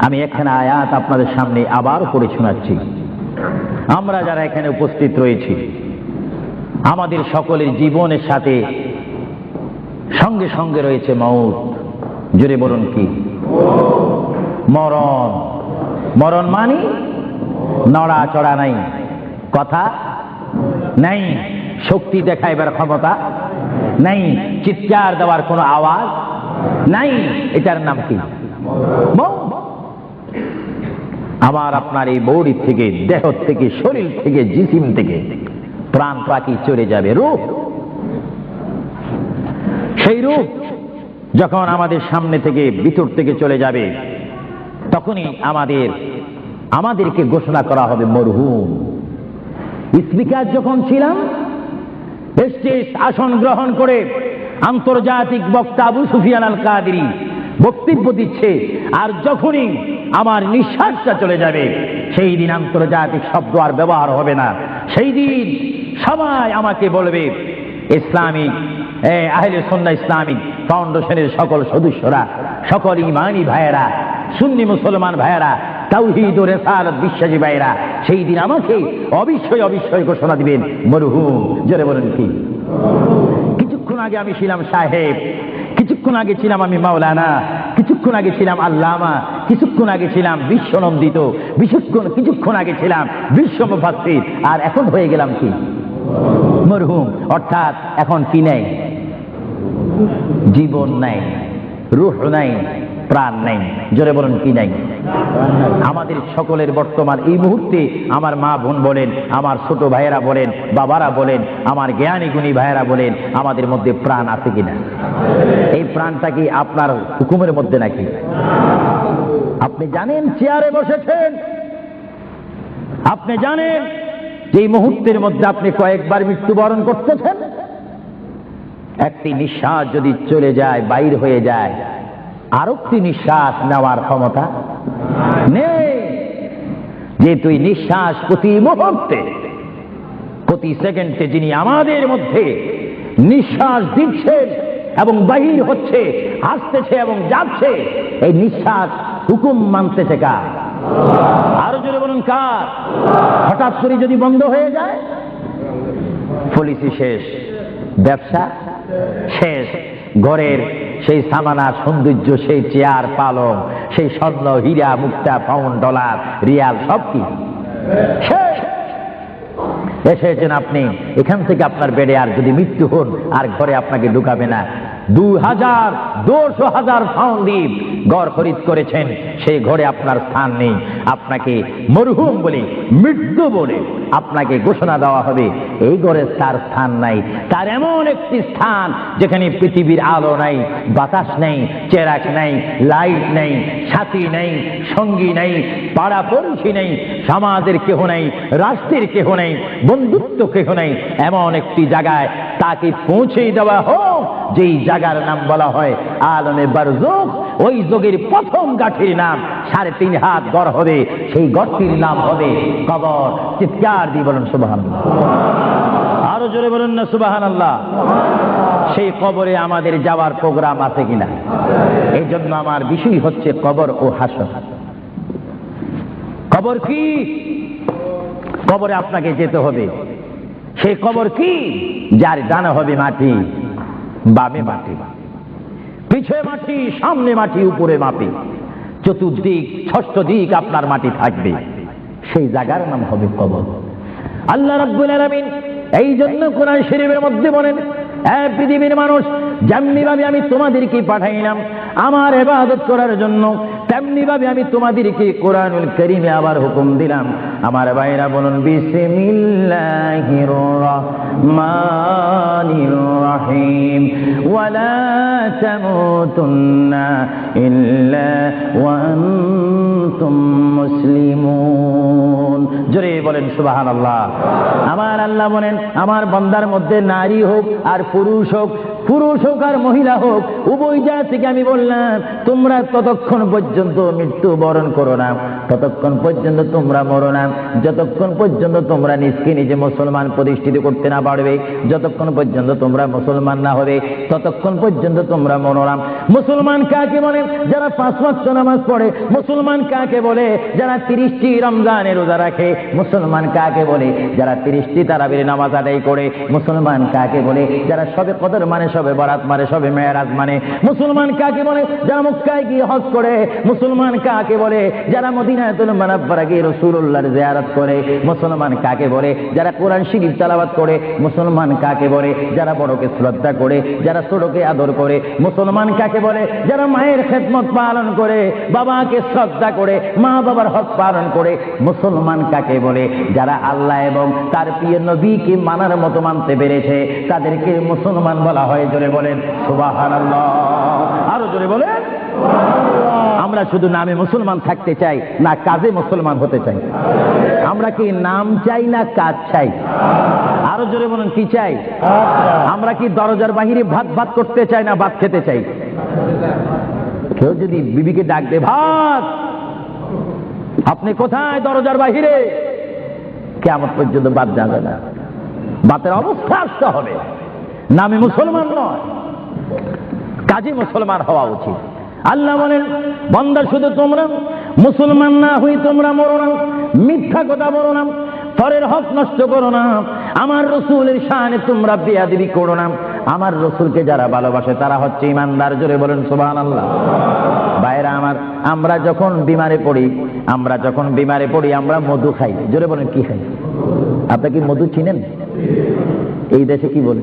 আমি একখানা আয়াত আপনাদের সামনে আবার পড়ে শোনাচ্ছি। আমরা যারা এখানে উপস্থিত রয়েছি, আমাদের সকলের জীবনের সাথে সঙ্গে সঙ্গে রয়েছে মওত। জোরে বলুন কি? মরণ। মরণ মানে নড়াচড়া নাই, কথা নাই, শক্তি দেখাইবার ক্ষমতা নাই, চিৎকার দেওয়ার কোনো আওয়াজ নাই। এটার নাম কি? মওত। আমার আপনার এই বডি থেকে, দেহ থেকে, শরীর থেকে, জিসিম থেকে প্রাণ পাখি চলে যাবে, রূহ। সেই রূহ যখন আমাদের সামনে থেকে, ভিতর থেকে চলে যাবে, তখনই আমাদেরকে ঘোষণা করা হবে মরহুম। স্পিকার যখন ছিলাম, স্টেজ আসন গ্রহণ করে আন্তর্জাতিক বক্তা আবু সুফিয়ান আল কাদেরী বক্তব্য দিচ্ছে, আর যখনই আমার নিঃশ্বাসটা চলে যাবে, সেই দিন আন্তর্জাতিক শব্দ আর ব্যবহার হবে না। সেই দিন সবাই আমাকে বলবে, ইসলামিক আহলে সুন্নাহ ইসলামিক ফাউন্ডেশনের সকল সদস্যরা, সকল ঈমানি ভাইয়েরা, সুন্নি মুসলমান ভাইয়েরা, তাওহীদ ও রিসালাত বিশ্বাসী ভাইয়েরা, সেই দিন আমাকে অবশ্যই ঘোষণা দিবেন মরহুম। জোরে বলেন কি? কিছুক্ষণ আগে আমি ছিলাম সাহেব, কিছুক্ষণ আগে ছিলাম আমি মাওলানা, কিছুক্ষণ আগে ছিলাম আল্লামা, কিছুক্ষণ আগে ছিলাম বিশ্বনন্দিত, কিছুক্ষণ আগে ছিলাম বিশ্ব মুফাসসির, আর এখন হয়ে গেলাম কি? মরহুম। অর্থাৎ এখন কি নাই? জীবন নাই, রূহ নাই, প্রাণ নাই। জোরে বলুন কি নাই? আমাদের সকলের বর্তমান এই মুহূর্তে আমার মা বোন বলেন, আমার ছোট ভাইয়েরা বলেন, বাবারা বলেন, আমার জ্ঞানী গুণী ভাইয়েরা বলেন, আমাদের মধ্যে প্রাণ আছে কিনা? এই প্রাণটা কি আপনার হুকুমের মধ্যে নাকি? আপনি জানেন চেয়ারে বসেছেন, আপনি জানেন যে এই মুহূর্তের মধ্যে আপনি কয়েকবার মৃত্যুবরণ করতেছেন। একটি নিঃশ্বাস যদি চলে যায়, বাইর হয়ে যায়, আরেকটি নিঃশ্বাস নেওয়ার ক্ষমতা নেই। যে তুই নিঃশ্বাস প্রতি মুহূর্তে, প্রতি সেকেন্ডে যিনি আমাদের মধ্যে নিঃশ্বাস দিচ্ছেন এবং বাহির হচ্ছে, আসতেছে এবং যাচ্ছে, এই নিঃশ্বাস হুকুম মানতেছে কার? আরো জোরে বলুন কার? হঠাৎ করে যদি বন্ধ হয়ে যায়, পলিসি শেষ, ব্যবসা শেষ, ঘরের সেই সামানা সৌন্দর্য, সেই চেয়ার পালং, সেই স্বর্ণ হীরা মুক্তা পাউন্ড ডলার রিয়াল সব কি এসেছেন আপনি। এখান থেকে আপনার বেডে আর যদি মৃত্যু হন আর ঘরে আপনাকে ঢুকাবে না। 2,200,000 পাউন্ড দ্বীপ ঘর খরিদ করেছেন, সেই ঘরে আপনার স্থান নেই। আপনাকে মরহুম বলে, মৃত্যু বলে আপনাকে ঘোষণা দেওয়া হবে এই ঘরে তার স্থান নাই। তার এমন একটি স্থান যেখানে পৃথিবীর আলো নাই, বাতাস নেই, চেরাক নাই, লাইট নেই, সাথী নেই, সঙ্গী নেই, পাড়াপড়শি নেই, সমাজের কেহ নেই, রাষ্ট্রের কেহ নেই, বন্ধুত্ব কেহ নেই। এমন একটি জায়গায় তাকে পৌঁছে দেওয়া হোক যেই জায়গার নাম বলা হয় আলমে বারজুখ। ওই যোগের প্রথম গাঠির নাম 3.5 হাত গড় হবে, সেই গড়টির নাম হবে কবর। চিৎকার দিয়ে বলুন সুবহানাল্লাহ। আরো জোরে বলুন না সুবহানাল্লাহ। সেই কবরে আমাদের যাওয়ার প্রোগ্রাম আছে কিনা? এই জন্য আমার বিষয় হচ্ছে কবর ও হাসর। কবর কি? কবরে আপনাকে যেতে হবে। সেই কবর কি? যার ডানে হবে মাটি, বামে মাটি, পিছে মাটি, সামনে মাটি, উপরে মাটি, চতুর্দিক ষষ্ঠ দিক আপনার মাটি থাকবে। সেই জায়গার নাম হবে কবর। আল্লাহ রাব্বুল আলামিন এই জন্য কোরআন শরীফের মধ্যে বলেন, পৃথিবীর মানুষ, যেমনি ভাবে আমি তোমাদেরকে পাঠাইলাম আমার ইবাদত করার জন্য, তেমনি ভাবে আমি তোমাদেরকে কোরআনুল কারীমে আবার হুকুম দিলাম। আমার ভাইরা বলুন বিসমিল্লাহির রাহমানির রাহিম। ওয়ালা তামুতুন্না ইল্লা ওয়া আনতুম মুসলিমুন। জোরে বলেন সুবহানাল্লাহ। আমার আল্লাহ বলেন, আমার বান্দার মধ্যে নারী হোক আর পুরুষ হোক, পুরুষ হোক আর মহিলা হোক, উভয় জাতিকে আমি বললাম তোমরা ততক্ষণ পর্যন্ত মৃত্যু বরণ করো না, ততক্ষণ পর্যন্ত তোমরা মরো না, যতক্ষণ পর্যন্ত তোমরা নিজকে নিজে মুসলমান প্রতিষ্ঠিত করতে না পারবে, যতক্ষণ পর্যন্ত তোমরা মুসলমান না হবে, ততক্ষণ পর্যন্ত তোমরা মরো না। মুসলমান কাকে বলে? যারা 5 ওয়াক্ত নামাজ পড়ে। মুসলমান কাকে বলে? যারা 30টি রমজানের রোজা রাখে। মুসলমান কাকে বলে? যারা 30টি তারাবির নামাজ আদায় করে। মুসলমান কাকে বলে? যারা সবে কদর মানে, সবে বরাত মানে, সবে মেরাজ মানে। মুসলমান কাকে বলে? যারা মক্কায় গিয়ে হজ করে। মুসলমান কাকে বলে? যারা মদিনাতুল মুনাওয়ারা গিয়ে রাসূলুল্লাহর জিয়ারত করে। মুসলমান কাকে বলে? যারা কোরআন শরীফ তেলাওয়াত করে। মুসলমান কাকে বলে? যারা বড়কে শ্রদ্ধা করে, যারা ছোটকে আদর করে। মুসলমান কাকে বলে? যারা মায়ের খেদমত পালন করে, বাবাকে শ্রদ্ধা করে, মা বাবার হক পালন করে। মুসলমান কাকে বলে? যারা আল্লাহ এবং তার প্রিয় নবীকে মানার মতো মানতে পেরেছে, তাদেরকে মুসলমান বলা হয়। জোরে বলেন সুবহানাল্লাহ। আরো জোরে বলেন। আমরা শুধু নামে মুসলমান থাকতে চাই না কাজে মুসলমান হতে চাই? আমরা কি নাম চাই না কাজ চাই? আরো জোরে বলেন কি চাই? আমরা কি দরজার বাহিরে ভাত ভাত করতে চাই না ভাত খেতে চাই? কেউ যদি বিবিকে ডাক দে, ভাত, আপনি কোথায়? দরজার বাহিরে। কিয়ামত পর্যন্ত ভাত যাবে না। ভাতের অবস্থা আসতে হবে। নামে মুসলমান নয়, কাজে মুসলমান হওয়া উচিত। আল্লাহ বলেন, বান্দা শুধু তোমরা মুসলমান না হই তোমরা মরো না, মিথ্যা কথা বলো না, পরের হক নষ্ট করো না, আমার রসুলের শানে তোমরা বেয়াদবি করো না। আমার রসুলকে যারা ভালোবাসে তারা হচ্ছে ইমানদার। জোরে বলেন সুবহানাল্লাহ। ভাইরা আমার, আমরা যখন বিমারে পড়ি আমরা মধু খাই। জোরে বলেন কি খাই? আপনি কি মধু চিনেন? এই দেশে কি বলে?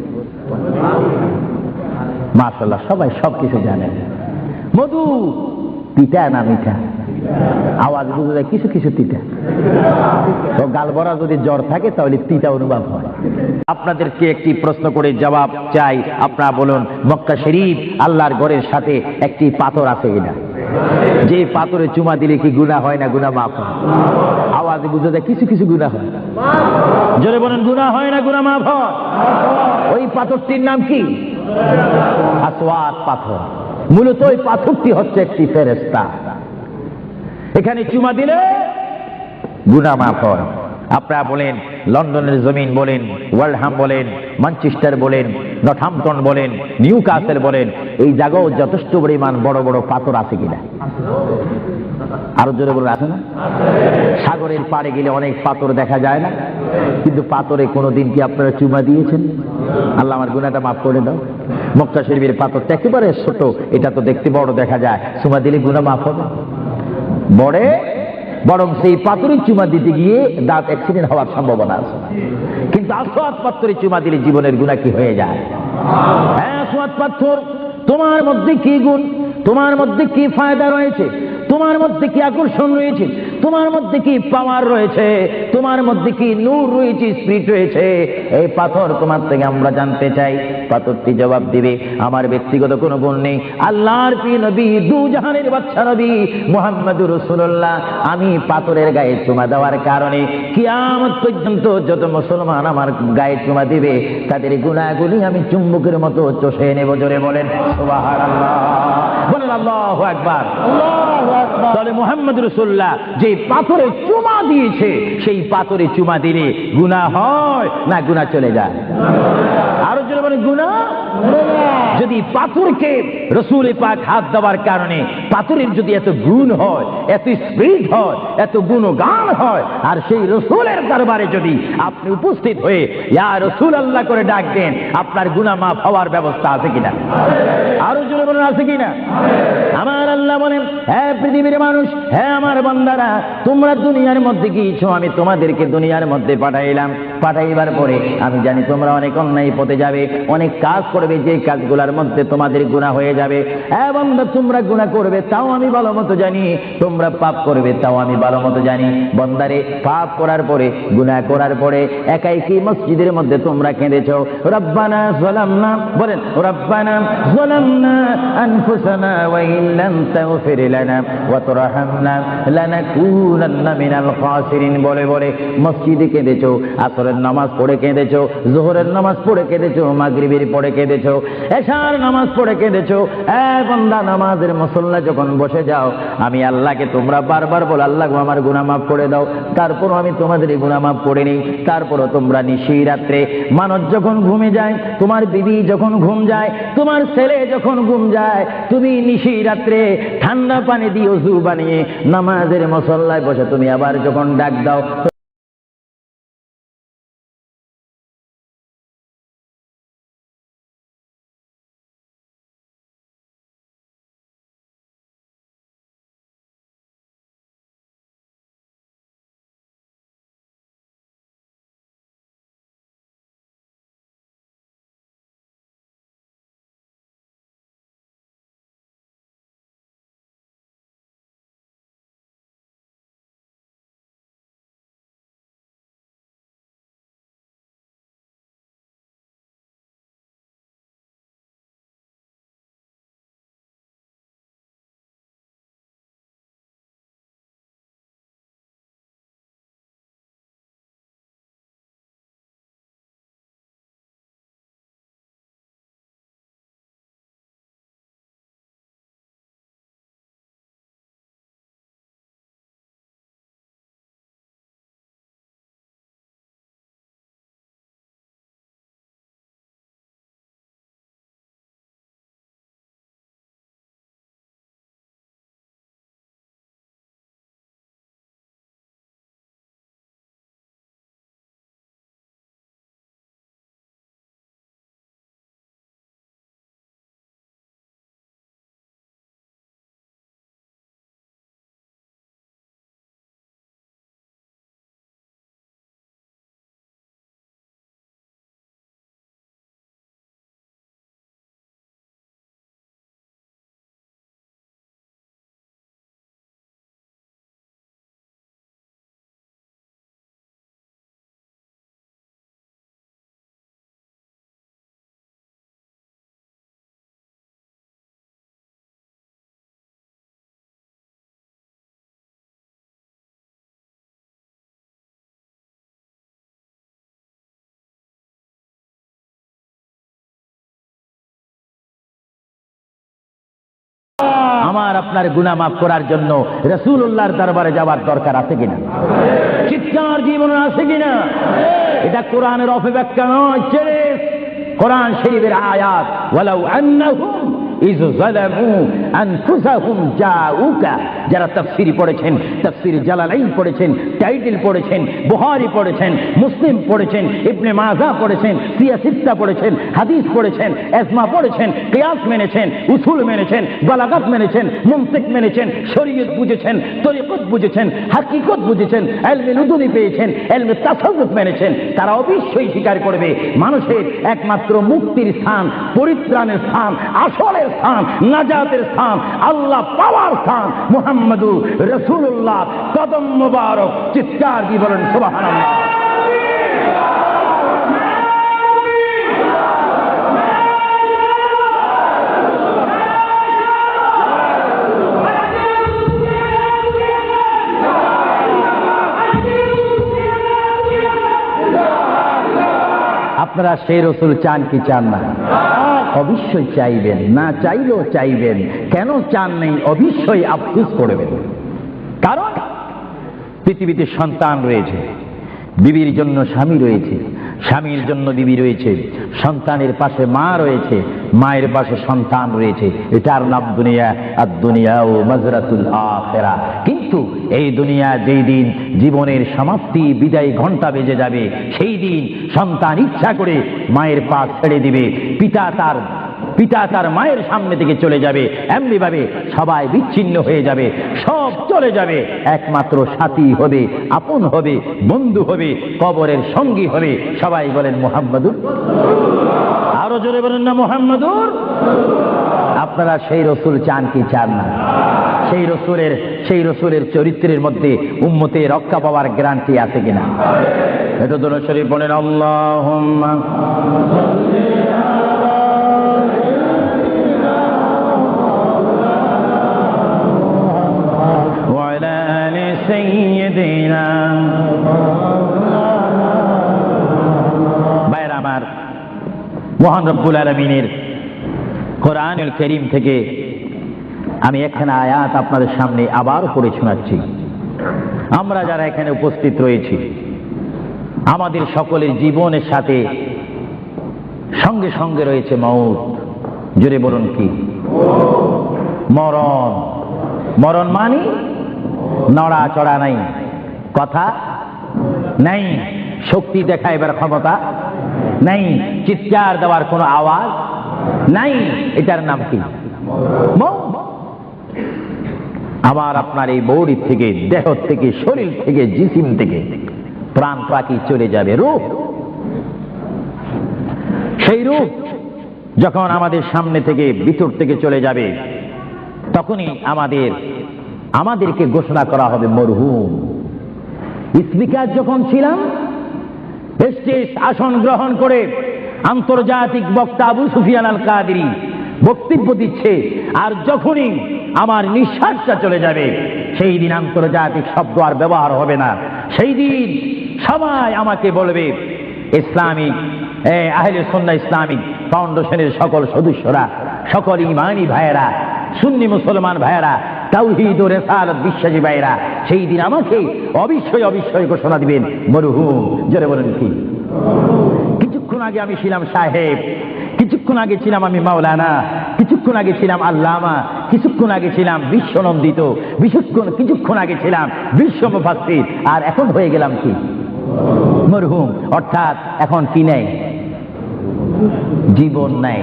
মাশাআল্লাহ, সবাই সবকিছু জানেন। মধু তিতা না মিঠা? আওয়াজ বুঝে যায় কিছু কিছু তিতা। তো গালবরা যদি জ্বর থাকে তাহলে তিতা অনুভব হয়। আপনাদেরকে একটি প্রশ্ন করে জবাব চাই। আপনারা বলুন, মক্কা শরীফ আল্লাহর ঘরের সাথে একটি পাথর আছে কিনা? যে পাথরে চুমা দিলে কি গুনাহ হয় না গুনাহ মাফ হয়? আওয়াজে বুঝে যায় কিছু কিছু গুনাহ হয়। জোরে বলেন, গুনাহ হয় না গুনাহ মাফ হয়? ওই পাথরটির নাম কি? আসওয়াদ পাথর। মূলত ওই পাথরটি হচ্ছে একটি ফেরেশতা। এখানে চুমা দিলে গুনাহ মাফ হয়। আপনারা বলেন, লন্ডনের জমিন বলেন, ওয়ালহাম বলেন, ম্যানচেস্টার বলেন, নর্থহ্যাম্পটন বলেন, নিউক্যাসল বলেন, এই জায়গাও যথেষ্ট পরিমাণ বড় বড় পাথর আছে কিনা? আরো জোরে বলে আছে না? সাগরের পাড়ে গেলে অনেক পাথর দেখা যায় না? কিন্তু পাথরে কোনোদিন কি আপনারা চুমা দিয়েছেন? আল্লাহ আমার গুনাহটা মাফ করে দাও। মক্কা শরীফের পাথরটা একেবারে ছোট, এটা তো দেখতে বড় দেখা যায়, চুমা দিলে গুনাহ মাফ হবে? বরং সেই পাথরে চুমা দিতে গিয়ে দাঁত অ্যাক্সিডেন্ট হওয়ার সম্ভাবনা আছে। কিন্তু আসওয়াদ পাথরে চুমা দিলে জীবনের গুনাহ কি হয়ে যায়? হ্যাঁ, আসওয়াদ পাথর, তোমার মধ্যে কি গুণ, তোমার মধ্যে কি ফায়দা রয়েছে, তোমার মধ্যে কি আকর্ষণ রয়েছে, তোমার মধ্যে কি পাওয়ার রয়েছে, তোমার মধ্যে কি নূর রয়েছে, স্পিরিট রয়েছে, এই পাথর তোমার থেকে আমরা জানতে চাই। পাথরটি জবাব দিবে, আমার ব্যক্তিগত কোনো গুণ নেই, আল্লাহর প্রিয় নবী, দু জাহানের বাদশা নবী মুহাম্মদুর রাসূলুল্লাহ, আমি পাথরের গায়ে চুমা দেওয়ার কারণে কিয়ামত পর্যন্ত যত মুসলমান আমার গায়ে চুমা দিবে তাদের গুনাহগুলি আমি চুম্বকের মতো চষে নেব। জোরে বলেন সুবহানাল্লাহ, বলেন আল্লাহু আকবার। তাহলে মুহাম্মদ রাসূলুল্লাহ যে পাথরে চুমা দিয়েছে, সেই পাথরে চুমা দিলে গুনাহ হয় না গুনাহ চলে যায়? আরো জোরে বলেন গুনাহ। যদি পাথরকে রাসূল পাক হাত দেওয়ার কারণে পাথরের যদি এত গুণ হয়, এত স্পিরিট হয়, এত গুণগান হয়, আর সেই রাসূলের দরবারে যদি আপনি উপস্থিত হয়ে ইয়া রাসূলুল্লাহ করে ডাক দেন, আপনার গুনাহ মাফ হওয়ার ব্যবস্থা আছে কিনা? আরো জোরে বলেন আছে কিনা? আমার আল্লাহ বলেন, হ্যাঁ পৃথিবীর মানুষ, হ্যাঁ আমার বান্দারা, তোমরা দুনিয়ার মধ্যে গিয়েছো, আমি তোমাদেরকে দুনিয়ার মধ্যে পাঠাইলাম। পাঠাইবার পরে আমি জানি তোমরা অনেক অন্যায় পথে যাবে, অনেক কাজ করবে, যে কাজগুলোর মধ্যে তোমাদের গুনাহ হয়ে যাবে। হ্যাঁ বান্দা, তোমরা গুনাহ করবে তাও আমি ভালো মতো জানি, তোমরা পাপ করবে তাও আমি ভালো মতো জানি। বান্দারে, পাপ করার পরে, গুনাহ করার পরে একাই কি মসজিদের মধ্যে তোমরা কেঁদেছো, রব্বানা যালামনা, বলেন রব্বানা যালামনা আনফুসানা ওয়া ইন লাম তাগফির লানা ওয়া তারহামনা লানাকুনান্না মিনাল খাসিরিন বলে বলে মসজিদে কেঁদেছো, আসরের নামাজ পড়ে কেঁদেছো, যোহরের নামাজ পড়ে কেঁদেছো, মাগরিবের পড়ে কেঁদেছো, এশার নামাজ পড়ে কেঁদেছো। বান্দা, নামাজের মুসল্লা যখন বসে যাও, আমি আল্লাহকে তোমরা বারবার বল, আল্লাহ গো আমার গুনাহ মাফ করে দাও। তারপরও আমি তোমাদের এই গুনাহ মাফ করে নিই। তারপরও তোমরা নিশি রাত্রে, মানুষ যখন ঘুমে যায়, তোমার বিবি যখন ঘুম যায়, তোমার ছেলে যখন ঘুম যায়, তুমি নিশি রাত্রে ঠান্ডা পানি দিয়ে ওযু বানিয়ে নামাজের মুসল্লায় বসে তুমি আবার যখন ডাক দাও, আমার আপনার গুনাহ মাফ করার জন্য রাসূলুল্লাহর দরবারে যাওয়ার দরকার আছে কিনা? চিৎকার জীবনে আছে কিনা? এটা কোরআনের অপব্যাখ্যা নয়, কোরআন শরীফের আয়াত। ওয়ালাউ আন্নাহুম ইয যালামু আনফুসাহুম জাউকা। যারা তাফসীর পড়েছেন, তাফসীর জালালাইন পড়েছেন, টাইটেল পড়েছেন, বুখারী পড়েছেন, মুসলিম পড়েছেন, ইবনে মাজাহ পড়েছেন, সিয়াসিত্তা পড়েছেন, হাদিস পড়েছেন, ইজমা পড়েছেন, কিয়াস মেনেছেন, উসুল মেনেছেন, বালাগাত মেনেছেন, মুনতিক মেনেছেন, শরীয়ত বুঝেছেন, তরিকত বুঝেছেন, হাকিকত বুঝেছেন, ইলমে লুদুনি পেয়েছেন, ইলমে তাসাউফ মেনেছেন, তারা অবশ্যই স্বীকার করবে মানুষের একমাত্র মুক্তির স্থান, পরিত্রাণের স্থান, আসলের স্থান, নাজাতের স্থান, আল্লাহ পাওয়ার স্থান মুহাম্মদুর রাসূলুল্লাহ কদম মুবারক। চিৎকার দিয়ে বলেন সুবহানাল্লাহ। আপনারা সেই রসুল চান কি চান না? অবশ্যই চাইবেন, না চাইলেও চাইবেন। কেন চান নেই? অবশ্যই আফসোস করবেন। কারণ পৃথিবীতে সন্তান রয়েছে, বিবির জন্য স্বামী রয়েছে, স্বামীর জন্য বিবি রয়েছে, সন্তানের পাশে মা রয়েছে, মায়ের পাশে সন্তান রয়েছে। এটার নাম দুনিয়া। আর দুনিয়া ও মাজরাতুল আখিরা। কিন্তু এই দুনিয়া যেই দিন জীবনের সমাপ্তি, বিদায় ঘন্টা বেজে যাবে, সেই দিন সন্তান ইচ্ছা করে মায়ের পা ছেড়ে দিবে, পিতা তার মায়ের সামনে থেকে চলে যাবে। এমনি ভাবে সবাই বিচ্ছিন্ন হয়ে যাবে, সব চলে যাবে। একমাত্র সাথী হবে, আপন হবে, বন্ধু হবে, কবরের সঙ্গী হবে। সবাই বলেন মুহাম্মাদুর। আরো জোরে বলেন না মুহাম্মাদুর। আপনারা সেই রসুল চান কি চান না? সেই রসুলের চরিত্রের মধ্যে উম্মতে রক্ষা পাওয়ার গ্যারান্টি আছে কিনা? এটা দরুদ শরীফ বলেন আল্লাহুম্মা ভাইরা আমার, মহান রব্বুল আলামিনের কোরআনুল কারীম থেকে আমি একখানা আয়াত আপনাদের সামনে আবার পড়ে শোনাচ্ছি। আমরা যারা এখানে উপস্থিত রয়েছি, আমাদের সকলের জীবনের সাথে সঙ্গে সঙ্গে রয়েছে মওত। জোরে বলুন কি? মরণ। মরণ মানে নড়া চড়া নাই, কথা নাই, শক্তি দেখাইবার ক্ষমতা নাই, চিৎকার দেওয়ার কোনো আওয়াজ নাই। এটার নাম কি? আমার আপনার এই বডি থেকে, দেহ থেকে, শরীর থেকে, জিসিম থেকে প্রাণ পাখি চলে যাবে। রূহ, সেই রূহ যখন আমাদের সামনে থেকে, ভিতর থেকে চলে যাবে, তখনই আমাদেরকে ঘোষণা করা হবে মরহুম। স্পিকার যখন ছিলাম, স্টেজ আসন গ্রহণ করে আন্তর্জাতিক বক্তা আবু সুফিয়ান আল কাদেরী বক্তব্য দিচ্ছে, আর যখনই আমার নিঃশ্বাসটা চলে যাবে, সেই দিন আন্তর্জাতিক শব্দ আর ব্যবহার হবে না। সেই দিন সবাই আমাকে বলবে, ইসলামিক আহলে সুন্নাহ ইসলামিক ফাউন্ডেশনের সকল সদস্যরা, সকল ঈমানী ভাইয়েরা, সুন্নি মুসলমান ভাইয়েরা, তাওহীদ ও রিসালাত বিশ্বাসী ভাইয়েরা, সেই দিন আমাকে অবশ্যই ঘোষণা দিবেন মরহুম। জোরে বলেন কি? কিছুক্ষণ আগে আমি ছিলাম সাহেব, কিছুক্ষণ আগে ছিলাম আমি মাওলানা, কিছুক্ষণ আগে ছিলাম আল্লামা, কিছুক্ষণ আগে ছিলাম বিশ্বনন্দিত, কিছুক্ষণ আগে ছিলাম বিশ্ব মুফাসসির, আর এখন হয়ে গেলাম কি? মরহুম। অর্থাৎ এখন কি নেই? জীবন নাই,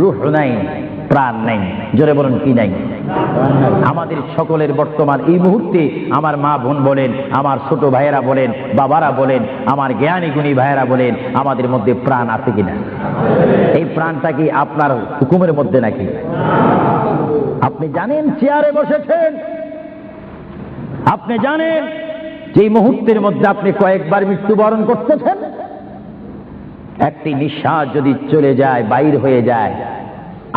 রূহ নাই, প্রাণ নাই। জোরে বলুন কি নাই? আমাদের সকলের বর্তমান এই মুহূর্তে আমার মা বোন বলেন, আমার ছোট ভাইয়েরা বলেন, বাবারা বলেন, আমার জ্ঞানী গুণী ভাইয়েরা বলেন, আমাদের মধ্যে প্রাণ আছে কিনা? এই প্রাণটা কি আপনার হুকুমের মধ্যে নাকি? আপনি জানেন চেয়ারে বসেছেন, আপনি জানেন যে মুহূর্তের মধ্যে আপনি কয়েকবার মৃত্যুবরণ করতেছেন। একটি নিঃশ্বাস যদি চলে যায়, বাইর হয়ে যায়,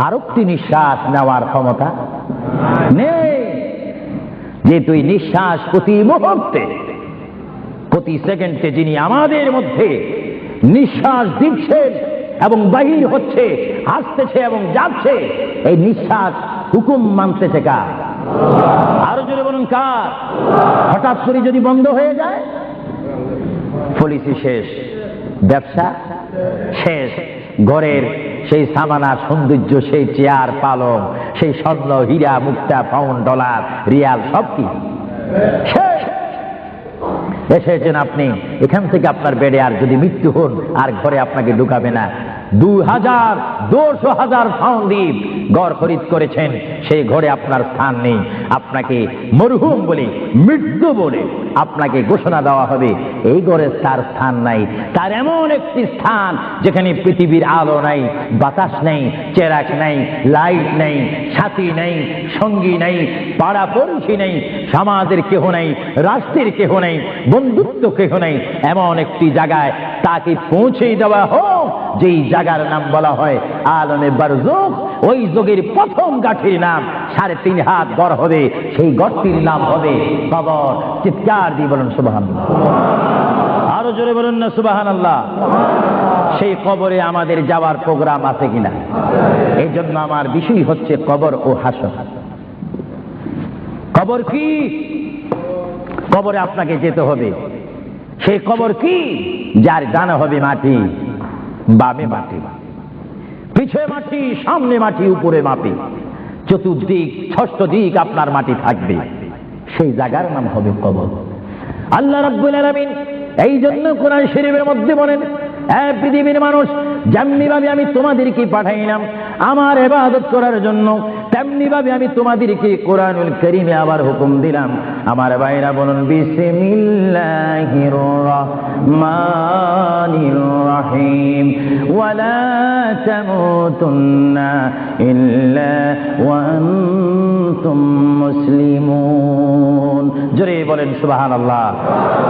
আরেকটি নিঃশ্বাস নেওয়ার ক্ষমতা নেই। যে তুই নিঃশ্বাস প্রতি মুহূর্তে, প্রতি সেকেন্ডে যিনি আমাদের মধ্যে নিঃশ্বাস দিচ্ছেন এবং বাহির হচ্ছে, আসতেছে এবং যাচ্ছে, এই নিঃশ্বাস হুকুম মানতেছে কার? আরো জোরে বলুন কার? হঠাৎ করে যদি বন্ধ হয়ে যায়, পলিসি শেষ, ব্যবসা শেষ, ঘরের সেই সামানা সৌন্দর্য, সেই চেয়ার পালং, সেই স্বর্ণ হীরা মুক্তা পাউন্ড ডলার রিয়াল সব কি এসেছেন আপনি। এখান থেকে আপনার বেডে আর যদি মৃত্যু হন আর ঘরে আপনাকে ঢুকাবে না। 2,000 পাউন্ড দ্বীপ ঘর খরিদ করেছেন, সেই ঘরে আপনার স্থান নেই। আপনাকে মরহুম বলে, মৃত্যু বলে আপনাকে ঘোষণা দেওয়া হবে এই ঘরে তার স্থান নাই। তার এমন একটি স্থান যেখানে পৃথিবীর আলো নাই, বাতাস নেই, চেরাক নেই, লাইট নেই, সাথী নেই, সঙ্গী নেই, পাড়াপড়শি নেই, সমাজের কেহ নেই, রাষ্ট্রের কেহ নেই, বন্ধুত্ব কেহ নেই। এমন একটি জায়গায় তাকে পৌঁছে দেওয়া হোক যেই জায়গার নাম বলা হয় আলমে বারজুখ। ওই যুগের প্রথম গাঠির নাম 3.5 হাত গড় হবে, সেই গড়টির নাম হবে কবর। চিৎকার দিয়ে বলুন সুবহানাল্লাহ, আরো জোরে বলুন না সুবহানাল্লাহ। সেই কবরে আমাদের যাওয়ার প্রোগ্রাম আছে কিনা? এই জন্য আমার বিষয় হচ্ছে কবর ও হাসর। কবর কি? কবরে আপনাকে যেতে হবে। সেই কবর কি? যার ডানে হবে মাটি, বামে মাটি, পিছে মাটি, সামনে মাটি, উপরে মাটি, চতুর্দিক 6 দিক আপনার মাটি থাকবে। সেই জায়গার নাম হবে কবর। আল্লাহ রাব্বুল আলামিন এই জন্য কোরআন শরীফের মধ্যে বলেন, পৃথিবীর মানুষ, যেমনি ভাবে আমি তোমাদেরকে পাঠাইলাম আমার ইবাদত করার জন্য, তেমনি ভাবে আমি তোমাদেরকে কোরআনুল কারীমে আবার হুকুম দিলাম। আমার ভাইরা বলুন বিসমিল্লাহির রাহমানির রাহিম, ওয়ালা তামুতুন্না ইল্লা ওয়া আনতুম মুসলিমুন। জোরে বলেন সুবহানাল্লাহ।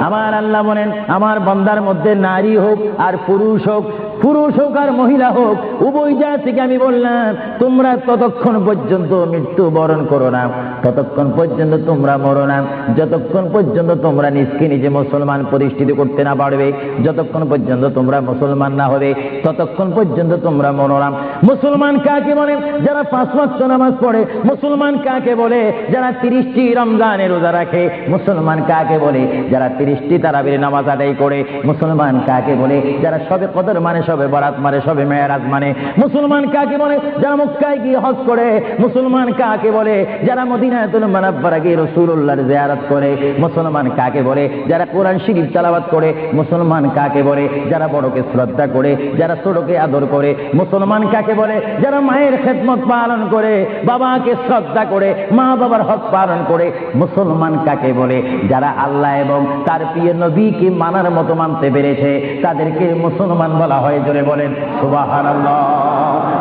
আমার আল্লাহ বলেন, আমার বান্দার মধ্যে নারী হোক আর পুরুষ হোক, পুরুষ হোক আর মহিলা হোক, উভয় জাতি থেকে আমি বললাম তোমরা ততক্ষণ পর্যন্ত মৃত্যু বরণ করো না, ততক্ষণ পর্যন্ত তোমরা মরো না, যতক্ষণ পর্যন্ত তোমরা নিজকে নিজে মুসলমান প্রতিষ্ঠিত করতে না পারবে, যতক্ষণ পর্যন্ত তোমরা মুসলমান না হবে, ততক্ষণ পর্যন্ত তোমরা মরো না। মুসলমান কাকে বলে? যারা 5 ওয়াক্ত নামাজ পড়ে। মুসলমান কাকে বলে? যারা 30টি রমজানের রোজা রাখে। মুসলমান কাকে বলে? যারা 30টি তারাবির নামাজ আদায় করে। মুসলমান কাকে বলে? যারা সবে কদর মানে, সবে বরাত মানে, সবে মেরাজ মানে। মুসলমান কাকে বলে? যারা মক্কায় গিয়ে হজ করে। মুসলমান কাকে বলে? যারা মদিনাতুল মুনাওয়ারা গিয়ে রাসূলুল্লাহর জিয়ারত করে। মুসলমান কাকে বলে? যারা কোরআন শরীফ তেলাওয়াত করে। মুসলমান কাকে বলে? যারা বড়কে শ্রদ্ধা করে, যারা ছোটকে আদর করে। মুসলমান কাকে বলে? যারা মায়ের খেদমত পালন করে, বাবাকে শ্রদ্ধা করে, মা বাবার হক পালন করে। মুসলমান কাকে বলে? যারা আল্লাহ এবং তার প্রিয় নবীকে মানার মতো মানতে পেরেছে, তাদেরকে মুসলমান বলা হয়। জোরে বলেন সুবহানাল্লাহ,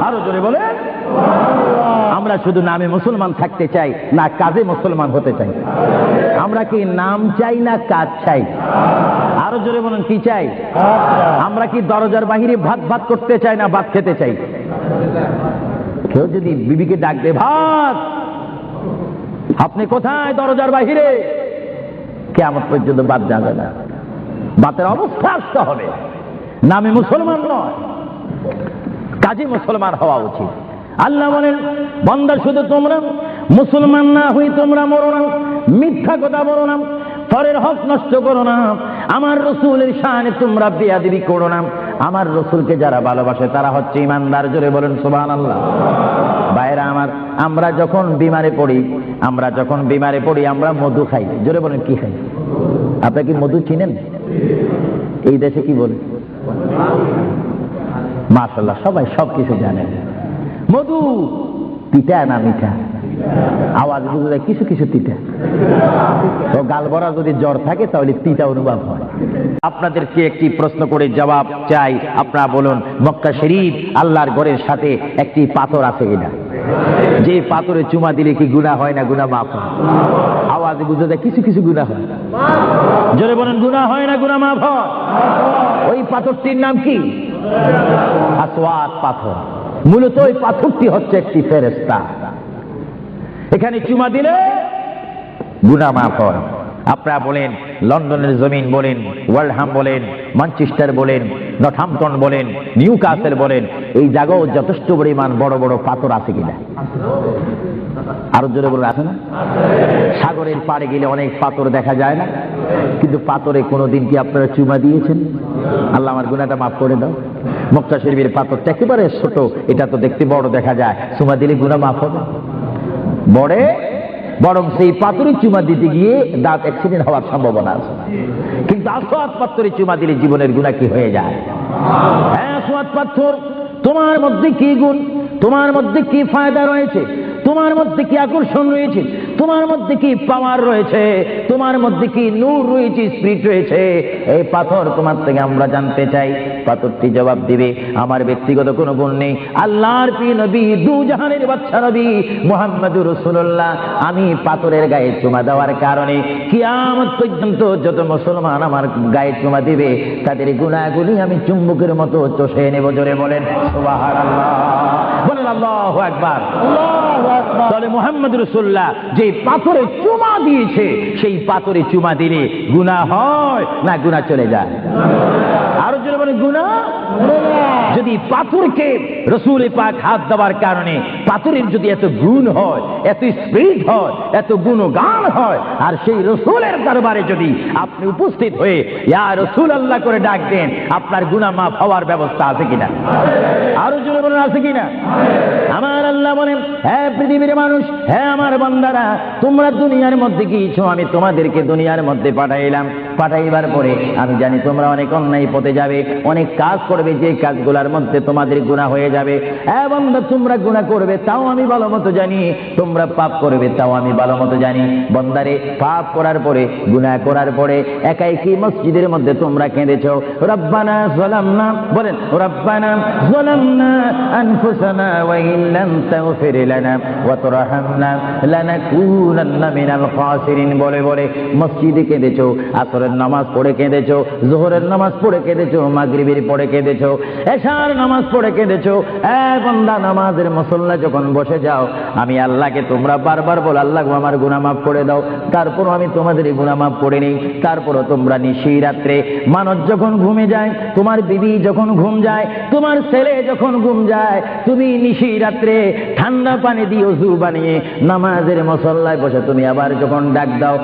আরো জোরে বলেন। আমরা শুধু নামে মুসলমান থাকতে চাই না কাজে মুসলমান হতে চাই? আমরা কি নাম চাই না কাজ চাই? আরো জোরে বলেন কি চাই? আমরা কি দরজার বাহিরে ভাত ভাত করতে চাই না ভাত খেতে চাই? কেউ যদি বিবিকে ডাক দে, ভাত, আপনি কোথায়? দরজার বাহিরে। কিয়ামত পর্যন্ত ভাত যাবে না। ভাতের অবস্থা আসতে হবে। নামে মুসলমান নয়, কাজে মুসলমান হওয়া উচিত। আল্লাহ বলেন, বান্দা শুধু তোমরা মুসলমান না হই তোমরা মরো না, মিথ্যা কথা বলো না, পরের হক নষ্ট করো না, আমার রসুলের শানে তোমরা বেয়াদবি করো না। আমার রসুলকে যারা ভালোবাসে তারা হচ্ছে ইমানদার। জোরে বলেন সুবহানাল্লাহ। ভাইরা আমার, আমরা যখন বিমারে পড়ি, আমরা মধু খাই। জোরে বলেন কি খাই? আপনারা কি মধু চিনেন? এই দেশে কি বলে? মাশাআল্লাহ, সবাই সবকিছু জানেন। মধু তিতা না মিঠা? আওয়াজ বুঝে যায় কিছু কিছু তিতা। তো গাল ভরা যদি জ্বর থাকে তাহলে তিতা অনুভব হয়। আপনাদেরকে একটি প্রশ্ন করে জবাব চাই। আপনারা বলুন, মক্কা শরীফ আল্লাহর ঘরের সাথে একটি পাথর আছে কিনা? যে পাথরে চুমা দিলে কি গুনাহ হয় না গুনাহ মাফ হয়? আওয়াজ বুঝে যায় কিছু কিছু গুনাহ হয়। জোরে বলেন গুনাহ হয় না গুনাহ মাফ হয়? ওই পাথরটির নাম কি? আসওয়াদ পাথর। মূলত ওই পাথরটি হচ্ছে একটি ফেরেশতা। এখানে চুমা দিলে গুনাহ মাফ হয়। আপনারা বলেন, লন্ডনের জমিন বলেন, ওয়ালহাম বলেন, ম্যানচেস্টার বলেন, নর্থহ্যাম্পটন বলেন, নিউ কাসেল বলেন, এই জায়গাও যথেষ্ট পরিমাণ বড় বড় পাথর আছে কিনা? আরো জোরে বলে আছে না? সাগরের পাড়ে গেলে অনেক পাথর দেখা যায় না? কিন্তু পাথরে কোনোদিন কি আপনারা চুমা দিয়েছেন? আল্লাহ আমার গুনাহটা মাফ করে দাও। মক্কা শরীফের পাথরটা একেবারে ছোট, এটা তো দেখতে বড় দেখা যায়, চুমা দিলে গুনাহ মাফ হবে? বরং সেই পাথরে চুমা দিতে গিয়ে দাঁত অ্যাক্সিডেন্ট হওয়ার সম্ভাবনা আছে। কিন্তু আসওয়াদ পাথরে চুমা দিলে জীবনের গুনাহ কি হয়ে যায়? হ্যাঁ, আসওয়াদ পাথর, তোমার মধ্যে কি গুণ, তোমার মধ্যে কি ফায়দা রয়েছে, তোমার মধ্যে কি আকর্ষণ রয়েছে, তোমার মধ্যে কি পাওয়ার রয়েছে, তোমার মধ্যে কি নূর রয়েছে, স্পিরিট রয়েছে, এই পাথর তোমার থেকে আমরা জানতে চাই। পাথরটি জবাব দিবে, আমার ব্যক্তিগত কোনো গুণ নেই, আল্লাহর প্রিয় নবী, দু জাহানের বাদশা নবী মুহাম্মদুর রাসূলুল্লাহ, আমি পাথরের গায়ে চুমা দেওয়ার কারণে কিয়ামত পর্যন্ত যত মুসলমান আমার গায়ে চুমা দিবে তাদের গুনাহগুলি আমি চুম্বকের মতো চষে নেব। জোরে বলেন সুবহানাল্লাহ, বলেন আল্লাহু আকবার। তাহলে মুহাম্মদ রাসূলুল্লাহ যে পাথরে চুমা দিয়েছে, সেই পাথরে চুমা দিলে গুনাহ হয় না গুনাহ চলে যায়? আরো জোরে বলেন গুনাহ। যদি পাথরকে রাসূল পাক হাত দেওয়ার কারণে পাথরের যদি এত গুণ হয়, এত স্পিরিট হয়, এত গুণগান হয়, আর সেই রাসূলের দরবারে যদি আপনি উপস্থিত হয়ে ইয়া রাসূলুল্লাহ করে ডাক দেন, আপনার গুনাহ মাফ হওয়ার ব্যবস্থা আছে কিনা? আরো জোরে বলেন আছে কিনা? আমার আল্লাহ বলেন, হ্যাঁ পৃথিবীর মানুষ, হ্যাঁ আমার বান্দারা, তোমরা দুনিয়ার মধ্যে গিয়েছো, আমি তোমাদেরকে দুনিয়ার মধ্যে পাঠাইলাম। পাঠাইবার পরে আমি জানি তোমরা অনেক অন্যায় পথে যাবে, অনেক কাজ করবে, যে কাজগুলোর মধ্যে তোমাদের গুনাহ হয়ে যাবে। হ্যাঁ বান্দা, তোমরা গুনাহ করবে তাও আমি ভালো মতো জানি, তোমরা পাপ করবে তাও আমি ভালো মতো জানি। বান্দারে, পাপ করার পরে, গুনাহ করার পরে একাই কি মসজিদের মধ্যে তোমরা কেঁদেছো, রব্বানা যালামনা, বলেন রব্বানা যালামনা আনফুসানা ওয়া ইল্লাম তাগফির লানা ওয়া তারহামনা লানাকুনান্না মিনাল খাসিরিন বলে বলে মসজিদে কেঁদেছো, আসরের নামাজ পড়ে কেঁদেছো, যোহরের নামাজ পড়ে কেঁদেছো, মাগরিবের পড়ে কেঁদেছো, এশার নামাজ পড়ে কেঁদেছো। বান্দা, নামাজের মুসল্লা যখন বসে যাও, আমি আল্লাহকে তোমরা বারবার বল, আল্লাহ আমার গুনাহ মাফ করে দাও, তারপরও আমি তোমাদের গুনাহ মাফ করে নেই। তারপরও তোমরা নিশি রাত্রে, মানুষ যখন ঘুমে যায়, তোমার বিবি যখন ঘুম যায়, তোমার ছেলে যখন ঘুম যায়, তুমি নিশি রাত্রে ঠান্ডা পানি দিয়ে ওযু বানিয়ে নামাজের মুসল্লায় বসে তুমি আবার যখন ডাক দাও,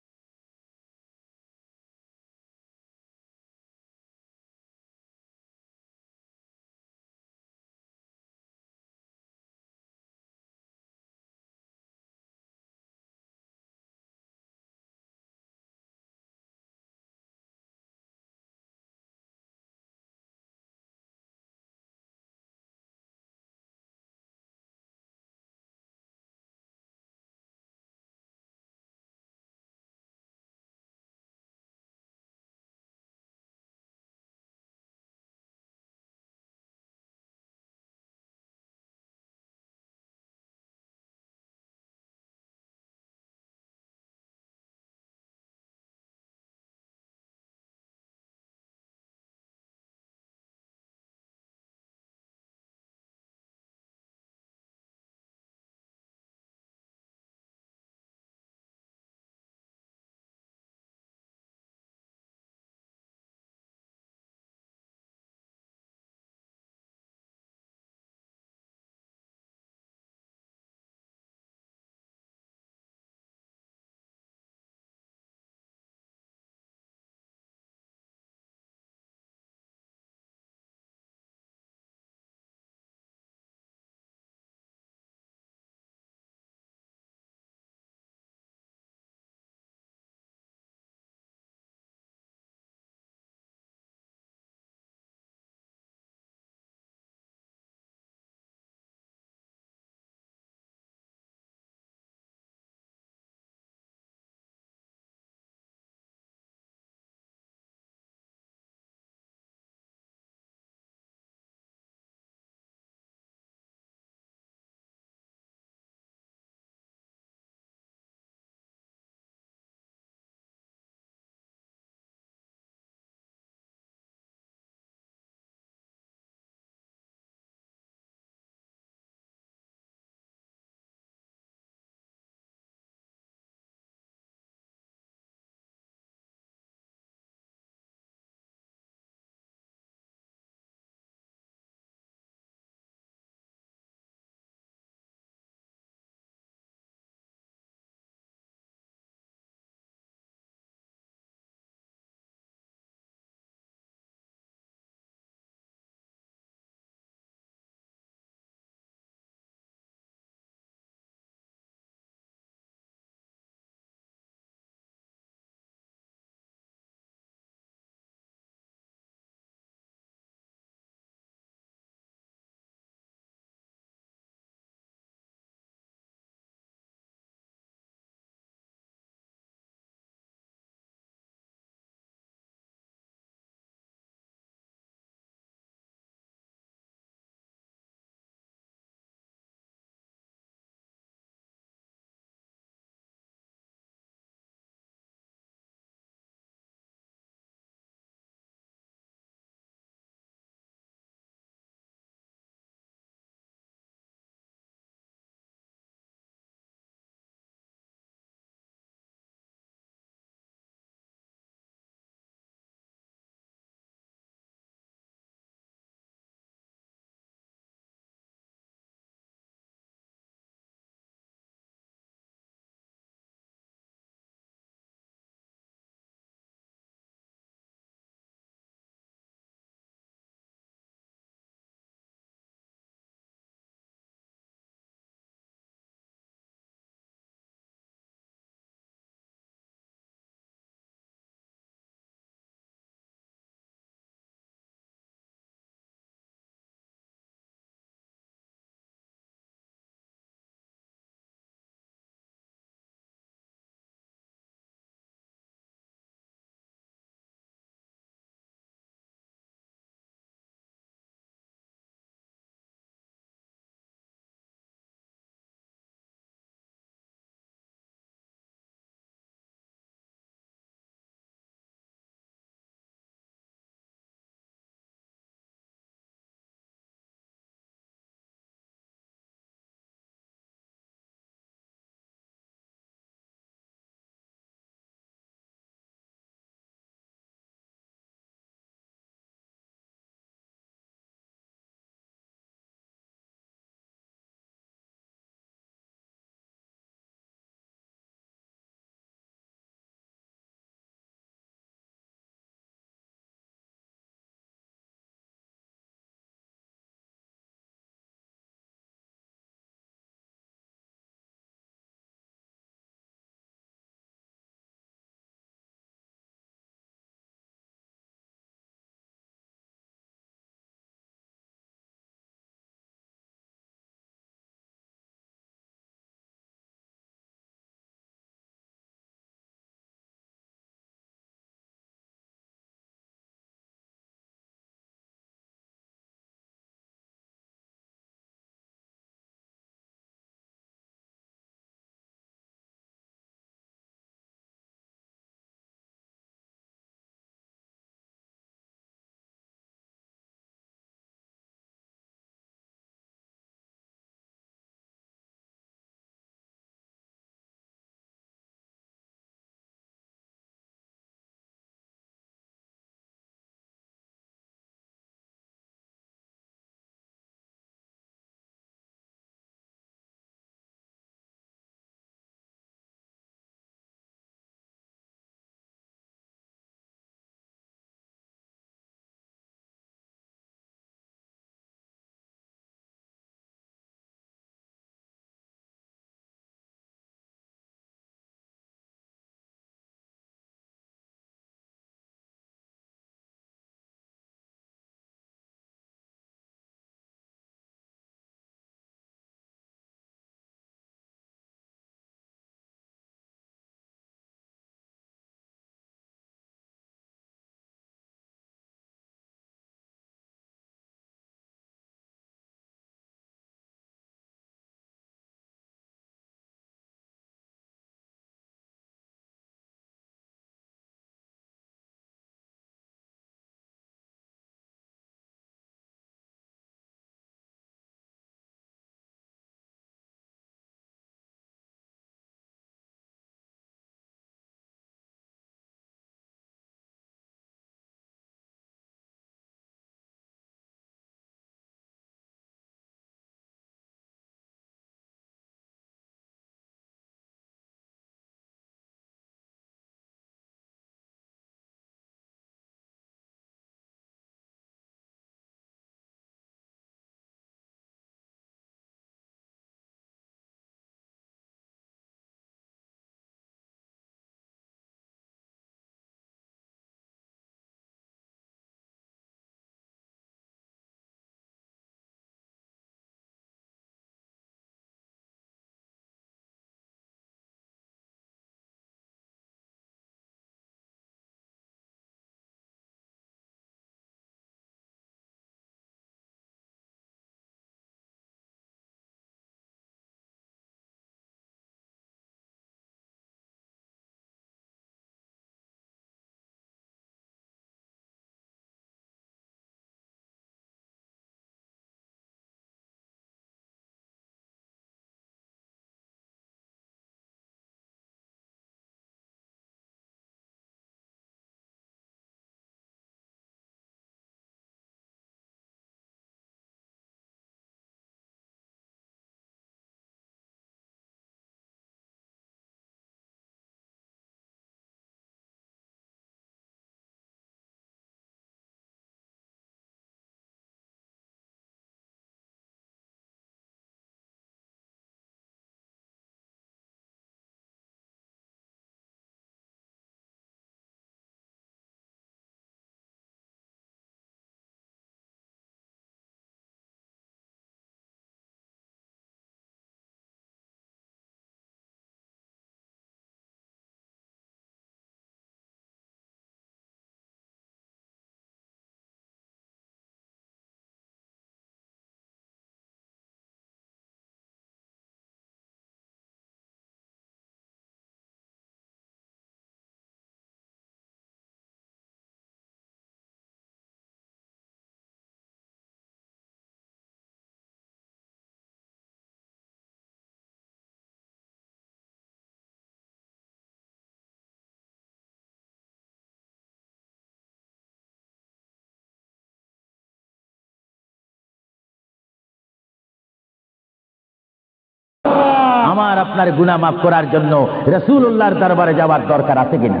আমার আপনার গুনাহ মাফ করার জন্য রাসূলুল্লাহর দরবারে যাওয়ার দরকার আছে কিনা?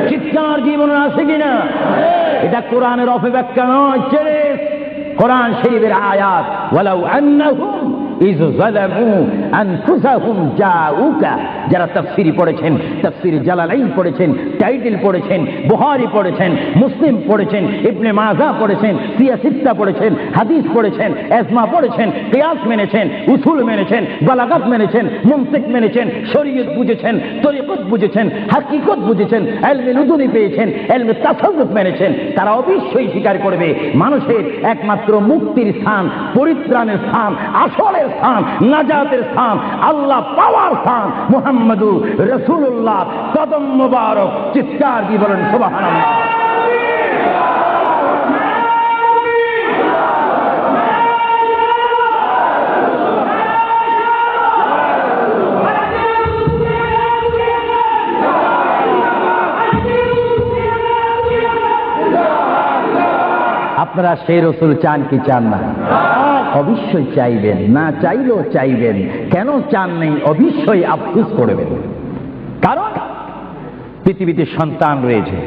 চিৎকার জীবনে আছে কিনা? এটা কোরআনের অপব্যাখ্যা নয়, কোরআন শরীফের আয়াত। ওয়ালাউ আন্নাহুম ইয যালামু আনফুসাহুম জাউকা, যারা তাফসীর পড়েছেন, তাফসীর জালালাইন পড়েছেন, টাইটেল পড়েছেন, বুখারী পড়েছেন, মুসলিম পড়েছেন, ইবনে মাজাহ পড়েছেন, সিয়াসিত্তা পড়েছেন, হাদিস পড়েছেন, ইজমা পড়েছেন, কিয়াস মেনেছেন, উসুল মেনেছেন, বালাগাত মেনেছেন, মুনতিক মেনেছেন, শরীয়ত বুঝেছেন, তরিকত বুঝেছেন, হাকিকত বুঝেছেন, ইলমে লুদুনি পেয়েছেন, ইলমে তাসাউফ মেনেছেন, তারা অবশ্যই স্বীকার করবে মানুষের একমাত্র মুক্তির স্থান, পরিত্রাণের স্থান, আসলের স্থান, নাজাতের স্থান, আল্লাহ পাওয়ার স্থান মুহাম্মদুর রাসূলুল্লাহ কদম মুবারক। চিৎকার দিয়ে বলেন সুবহানাল্লাহ। আপনারা সেই রসুল চান কি চান না? অবশ্যই চাইবেন, না চাইলেও চাইবেন। কেন চান নেই? অবশ্যই আফসোস করবেন। কারণ পৃথিবীতে সন্তান রয়েছে,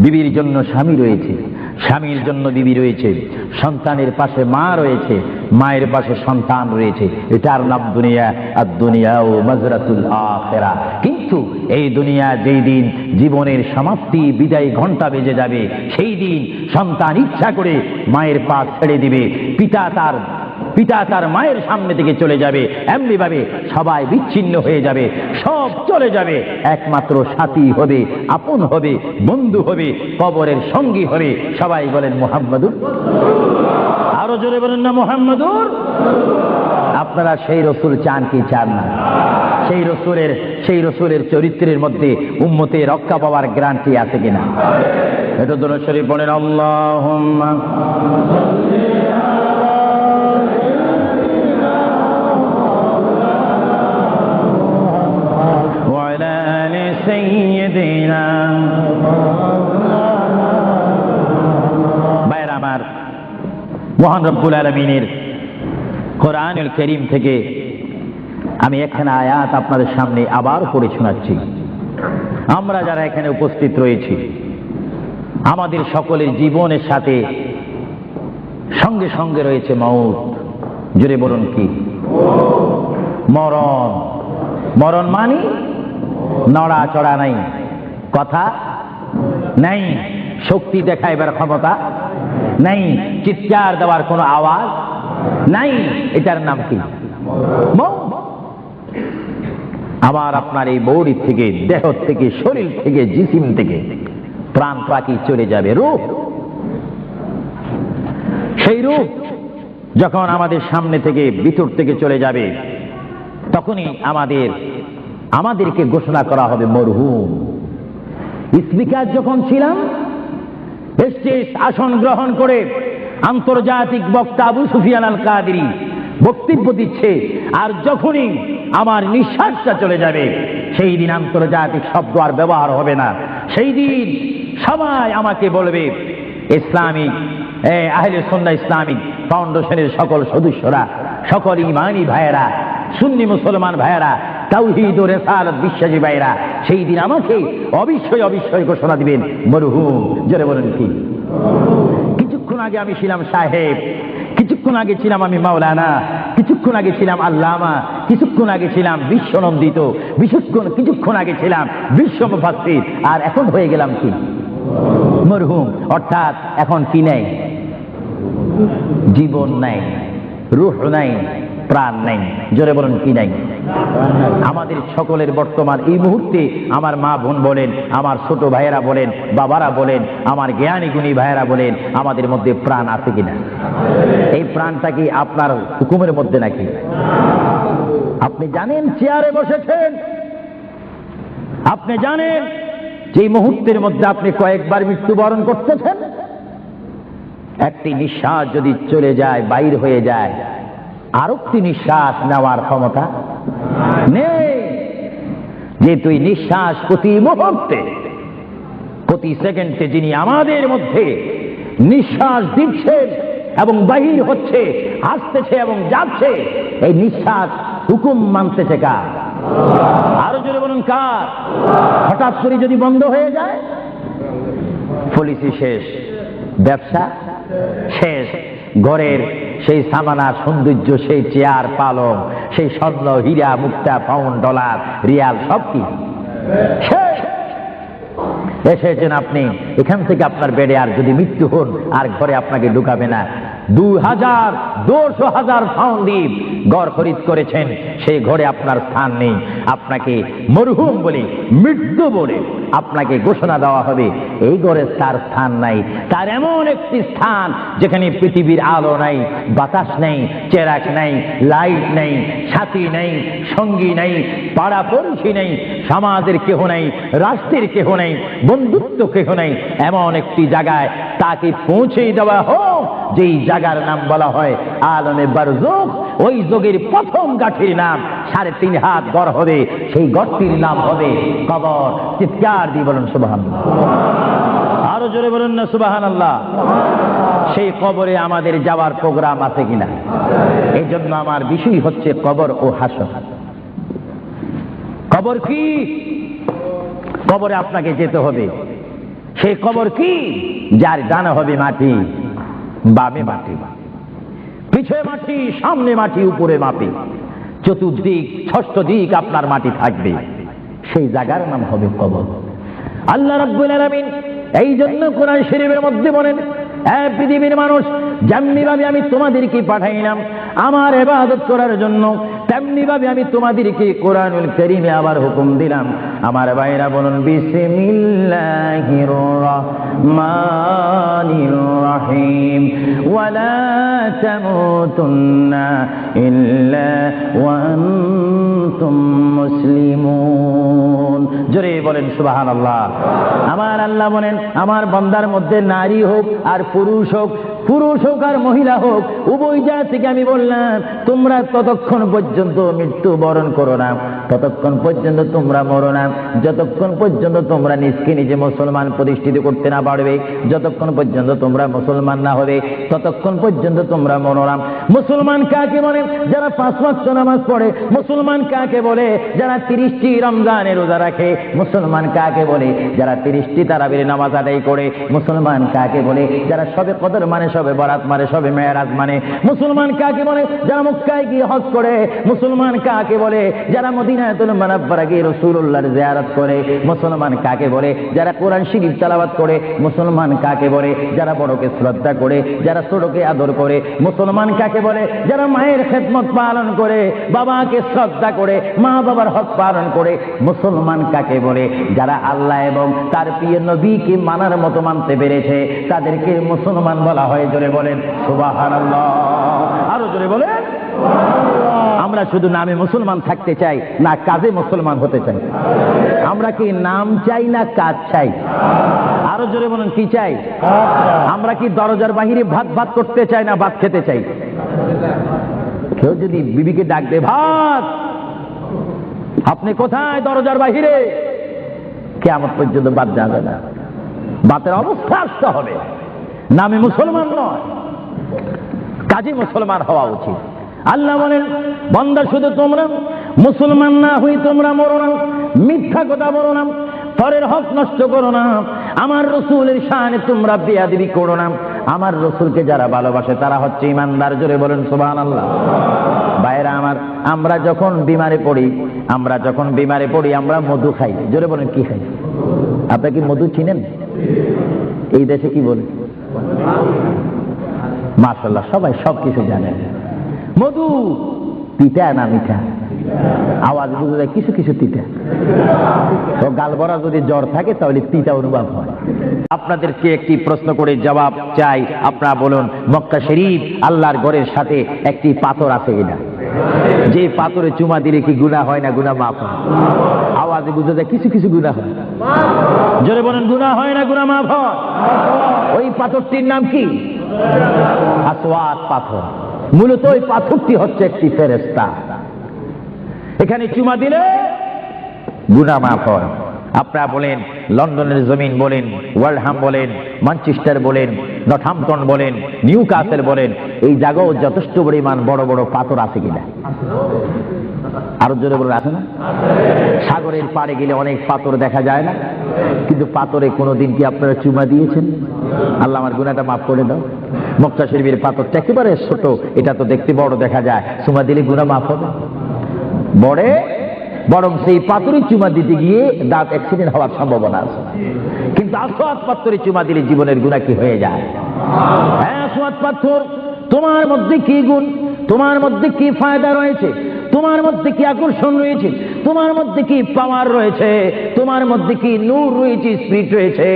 বিবির জন্য স্বামী রয়েছে, স্বামীর জন্য বিবি রয়েছে, সন্তানের পাশে মা রয়েছে, মায়ের পাশে সন্তান রয়েছে। এটার নাম দুনিয়া। আর দুনিয়াও মাজরাতুল আখিরা। কিন্তু এই দুনিয়া যেই দিন জীবনের সমাপ্তি, বিদায় ঘন্টা বেজে যাবে, সেই দিন সন্তান ইচ্ছা করে মায়ের পা ছেড়ে দিবে, পিতা তার মায়ের সামনে থেকে চলে যাবে, এমনি ভাবে সবাই বিচ্ছিন্ন হয়ে যাবে, সব চলে যাবে। একমাত্র সাথী হবে, আপন হবে, বন্ধু হবে, কবরের সঙ্গী হবে। সবাই বলেন মুহাম্মাদুর। আরো জোরে বলেন না মুহাম্মাদুর। আপনারা সেই রসুল চান কি চান না? সেই রসুলের চরিত্রের মধ্যে উম্মতের রক্ষা পাওয়ার গ্যারান্টি আছে কিনা? এটা দরুদ শরীফ বলেন, আল্লাহুম্মা মহান রব্বুল আলামিনের কোরআনুল কারীম থেকে আমি এখানে আয়াত আপনাদের সামনে আবার পড়ে শোনাচ্ছি। আমরা যারা এখানে উপস্থিত রয়েছি, আমাদের সকলের জীবনের সাথে সঙ্গে সঙ্গে রয়েছে মওত। জোরে বলুন কি? মরণ। মরণ মানে নড়াচড়া নাই, কথা নাই, শক্তি দেখাইবার ক্ষমতা নাই, চিৎকার দেওয়ার কোনো আওয়াজ নাই। এটার নাম কি? মওত। আমার আপনার এই বডি থেকে, দেহ থেকে, শরীর থেকে, জিসিম থেকে প্রাণ পাখি চলে যাবে, রূহ। সেই রূহ যখন আমাদের সামনে থেকে, ভিতর থেকে চলে যাবে, তখনই আমাদেরকে ঘোষণা করা হবে মরহুম। স্পিকার যখন ছিলাম, স্টেজ আসন গ্রহণ করে আন্তর্জাতিক বক্তা আবু সুফিয়ান আল কাদেরী বক্তব্য দিচ্ছে, আর যখনই আমার নিঃশ্বাসটা চলে যাবে, সেই দিন আন্তর্জাতিক শব্দ আর ব্যবহার হবে না। সেই দিন সবাই আমাকে বলবে, ইসলামিক আহলে সুন্নাহ ইসলামিক ফাউন্ডেশনের সকল সদস্যরা, সকল ইমানি ভাইয়েরা, সুন্নি মুসলমান ভাইয়েরা, তাওহীদ ও রিসালাত বিশ্বাসী ভাইয়েরা, সেই দিন আমাকে অবশ্যই ঘোষণা দিবেন মরহুম। জোরে বলেন কি? কিছুক্ষণ আগে আমি ছিলাম সাহেব, কিছুক্ষণ আগে ছিলাম আমি মাওলানা, কিছুক্ষণ আগে ছিলাম আল্লামা, কিছুক্ষণ আগে ছিলাম বিশ্বনন্দিত, কিছুক্ষণ আগে ছিলাম বিশ্ব মুফাসসির, আর এখন হয়ে গেলাম কি? মরহুম। অর্থাৎ এখন কি নাই? জীবন নাই, রূহ নাই, প্রাণ নাই। জোরে বলেন কি নাই? আমাদের সকলের বর্তমান এই মুহূর্তে আমার মা বোন বলেন, আমার ছোট ভাইয়েরা বলেন, বাবারা বলেন, আমার জ্ঞানী গুণী ভাইয়েরা বলেন, আমাদের মধ্যে প্রাণ আছে কিনা? এই প্রাণটা কি আপনার হুকুমের মধ্যে নাকি? আপনি জানেন চেয়ারে বসেছেন, আপনি জানেন যে মুহূর্তের মধ্যে আপনি কয়েকবার মৃত্যুবরণ করতেছেন। একটি নিঃশ্বাস যদি চলে যায়, বাইর হয়ে যায়, আরেকটি নিঃশ্বাস নেওয়ার ক্ষমতা নেই। যে তুই নিঃশ্বাস প্রতি মুহূর্তে, প্রতি সেকেন্ডে যিনি আমাদের মধ্যে নিঃশ্বাস দিচ্ছেন এবং বাহির হচ্ছে, আসতেছে এবং যাচ্ছে, এই নিঃশ্বাস হুকুম মানতেছে কার? আরো জোরে বলুন কার? হঠাৎ করে যদি বন্ধ হয়ে যায়, পলিসি শেষ, ব্যবসা শেষ, ঘরের সেই সামানা সৌন্দর্য, সেই চেয়ার পালং, সেই স্বর্ণ হীরা মুক্তা পাউন্ড ডলার রিয়াল সব কি শেষ। এসেছেন আপনি, এখান থেকে আপনার বেডে আর যদি মৃত্যু হন আর ঘরে আপনাকে ঢুকাবে না। 2000 200,000 পাউন্ড দ্বীপ ঘর খরিদ করেছেন, সেই ঘরে আপনার স্থান নেই। আপনাকে মরহুম বলে, মৃত্যু বলে আপনাকে ঘোষণা দেওয়া হবে এই ঘরে তার স্থান নাই। তার এমন একটি স্থান যেখানে পৃথিবীর আলো নাই, বাতাস নেই, চেরাক নাই, লাইট নেই, সাথী নেই, সঙ্গী নেই, পাড়া পড়শি নেই, সমাজের কেহ নেই, রাষ্ট্রের কেহ নেই, বন্ধুত্ব কেহ নেই। এমন একটি জায়গায় তাকে পৌঁছে দেওয়া হোক যেই জায়গার নাম বলা হয় আলমে বারজুখ। ওই যোগের প্রথম গাঠির নাম 3.5 হাত গড় হবে, সেই গড়টির নাম হবে কবর। চিৎকার দিয়ে বলুন সুবহানাল্লাহ। আরো জোরে বলুন না সুবহানাল্লাহ। সেই কবরে আমাদের যাওয়ার প্রোগ্রাম আছে কিনা? এই জন্য আমার বিষয় হচ্ছে কবর ও হাসর। কবর কি? কবরে আপনাকে যেতে হবে। সেই কবর কি? যার ডানে হবে মাটি, বামে মাটি, পিছে মাটি, সামনে মাটি, উপরে মাটি, চতুর্দিক ষষ্ঠ দিক আপনার মাটি থাকবে। সেই জায়গার নাম হবে কবর। আল্লাহ রাব্বুল আলামিন এই জন্য কোরআন শরীফের মধ্যে বলেন, হে পৃথিবীর মানুষ, যেমনি ভাবে আমি তোমাদেরকে পাঠাইলাম আমার ইবাদত করার জন্য, তেমনি ভাবে আমি তোমাদেরকে কোরআনুল কারীমে আবার হুকুম দিলাম। আমার ভাইরা বলুন বিসমিল্লাহির রাহমানির রাহিম, ওয়ালা তামুতুন্না ইল্লা ওয়া আনতুম মুসলিমুন। জোরে বলেন সুবহানাল্লাহ। আমার আল্লাহ বলেন, আমার বান্দার মধ্যে নারী হোক আর পুরুষ হোক, পুরুষ হোক আর মহিলা হোক, উভয় জাতি থেকে আমি বললাম তোমরা ততক্ষণ পর্যন্ত মৃত্যু বরণ করো না, ততক্ষণ পর্যন্ত তোমরা মরো না, যতক্ষণ পর্যন্ত তোমরা নিজকে নিজে মুসলমান প্রতিষ্ঠিত করতে না পারবে, যতক্ষণ পর্যন্ত তোমরা মুসলমান না হবে, ততক্ষণ পর্যন্ত তোমরা মরো না। মুসলমান কাকে বলে? যারা 5 ওয়াক্ত নামাজ পড়ে। মুসলমান কাকে বলে? যারা 30টি রমজানের রোজা রাখে। মুসলমান কাকে বলে? যারা 30টি তারাবির নামাজ আদায় করে। মুসলমান কাকে বলে? যারা সবে কদর মানে, সবে বরাত মানে, সবে মেরাজ মানে। মুসলমান কাকে বলে? যারা মক্কায় গিয়ে হজ করে। মুসলমান কাকে বলে? যারা মদিনাতুল মুনাওয়ারা গিয়ে রাসূলুল্লাহর জিয়ারত করে। মুসলমান কাকে বলে? যারা কোরআন শরীফ তেলাওয়াত করে। মুসলমান কাকে বলে? যারা বড়কে শ্রদ্ধা করে, যারা ছোটকে আদর করে। মুসলমান কাকে বলে? যারা মায়ের খেদমত পালন করে, বাবাকে শ্রদ্ধা করে, মা বাবার হক পালন করে। মুসলমান কাকে বলে? যারা আল্লাহ এবং তার প্রিয় নবীকে মানার মতো মানতে পেরেছে, তাদেরকে মুসলমান বলা হয়। জোরে বলেন সুবহানাল্লাহ। আরো জোরে বলেন। আমরা শুধু নামে মুসলমান থাকতে চাই না কাজে মুসলমান হতে চাই? আমরা কি নাম চাই না কাজ চাই? আরো জোরে বলেন কি চাই? আমরা কি দরজার বাহিরে ভাত ভাত করতে চাই না ভাত খেতে চাই? কেউ যদি বিবিকে ডাক দে, ভাত, আপনি কোথায়? দরজার বাহিরে। কিয়ামত পর্যন্ত বাদ যাবে না। বাতের অবস্থা আসতে হবে। নামে মুসলমান নয়, কাজে মুসলমান হওয়া উচিত। আল্লাহ বলেন, বান্দা শুধু তোমরা মুসলমান না হই তোমরা মরো না, মিথ্যা কথা বলো না, পরের হক নষ্ট করো না, আমার রসুলের শানে তোমরা বেয়াদবি করো না। আমার রসুলকে যারা ভালোবাসে তারা হচ্ছে ইমানদার। জোরে বলেন সুবহানাল্লাহ। ভাইরা আমার, আমরা যখন বিমারে পড়ি, আমরা মধু খাই। জোরে বলেন কি খাই? আপনি কি মধু চিনেন? এই দেশে কি বলে? মাশাআল্লাহ, সবাই সবকিছু জানেন। মধু তিতা না মিঠা? আওয়াজ বুঝে যায় কিছু কিছু তিতা। তো গালবরা যদি জ্বর থাকে তাহলে তিতা অনুভব হয়। আপনাদেরকে একটি প্রশ্ন করে জবাব চাই। আপনারা বলুন, মক্কা শরীফ আল্লাহর ঘরের সাথে একটি পাথর আছে কিনা? যে পাথরে চুমা দিলে কি গুনাহ হয় না? গুনাহ মাফ হয়। আওয়াজে বুঝে যায় কিছু কিছু গুনাহ হয়। জোরে বলেন গুনাহ হয় না গুনাহ মাফ হয়? ওই পাথরটির নাম কি? আসওয়াদ পাথর। মূলত ওই পাথরটি হচ্ছে একটি ফেরেশতা। এখানে চুমা দিলে গুনাহ মাফ হয়। আপনারা বলেন, লন্ডনের জমিন বলেন, ওয়ালহাম বলেন, ম্যানচেস্টার বলেন, নর্থহ্যাম্পটন বলেন, নিউ কাসেল বলেন, এই জায়গাও যথেষ্ট পরিমাণ বড় বড় পাথর আছে কিনা? আরো জোরে বলে আছে না? সাগরের পাড়ে গেলে অনেক পাথর দেখা যায় না, কিন্তু পাথরে কোনোদিন কি আপনারা চুমা দিয়েছেন? আল্লাহ আমার গুনাহটা মাফ করে দাও। মক্কা শরীফের পাথরটা একেবারে ছোট, এটা তো দেখতে বড় দেখা যায়, চুমা দিলে গুনাহ মাফ হবে? বরং সেই পাথরে চুমা দিতে গিয়ে দাঁত অ্যাক্সিডেন্ট হওয়ার সম্ভাবনা আছে। কিন্তু আসওয়াদ পাথরে চুমা দিলে জীবনের গুনাহ কি হয়ে যায়? হ্যাঁ, আসওয়াদ পাথর, তোমার মধ্যে কি গুণ, তোমার মধ্যে কি ফায়দা রয়েছে, তোমার মধ্যে কি আকর্ষণ রয়েছে, তোমার মধ্যে কি পাওয়ার রয়েছে, তোমার মধ্যে কি নূর রয়েছে, স্পিরিট রয়েছে,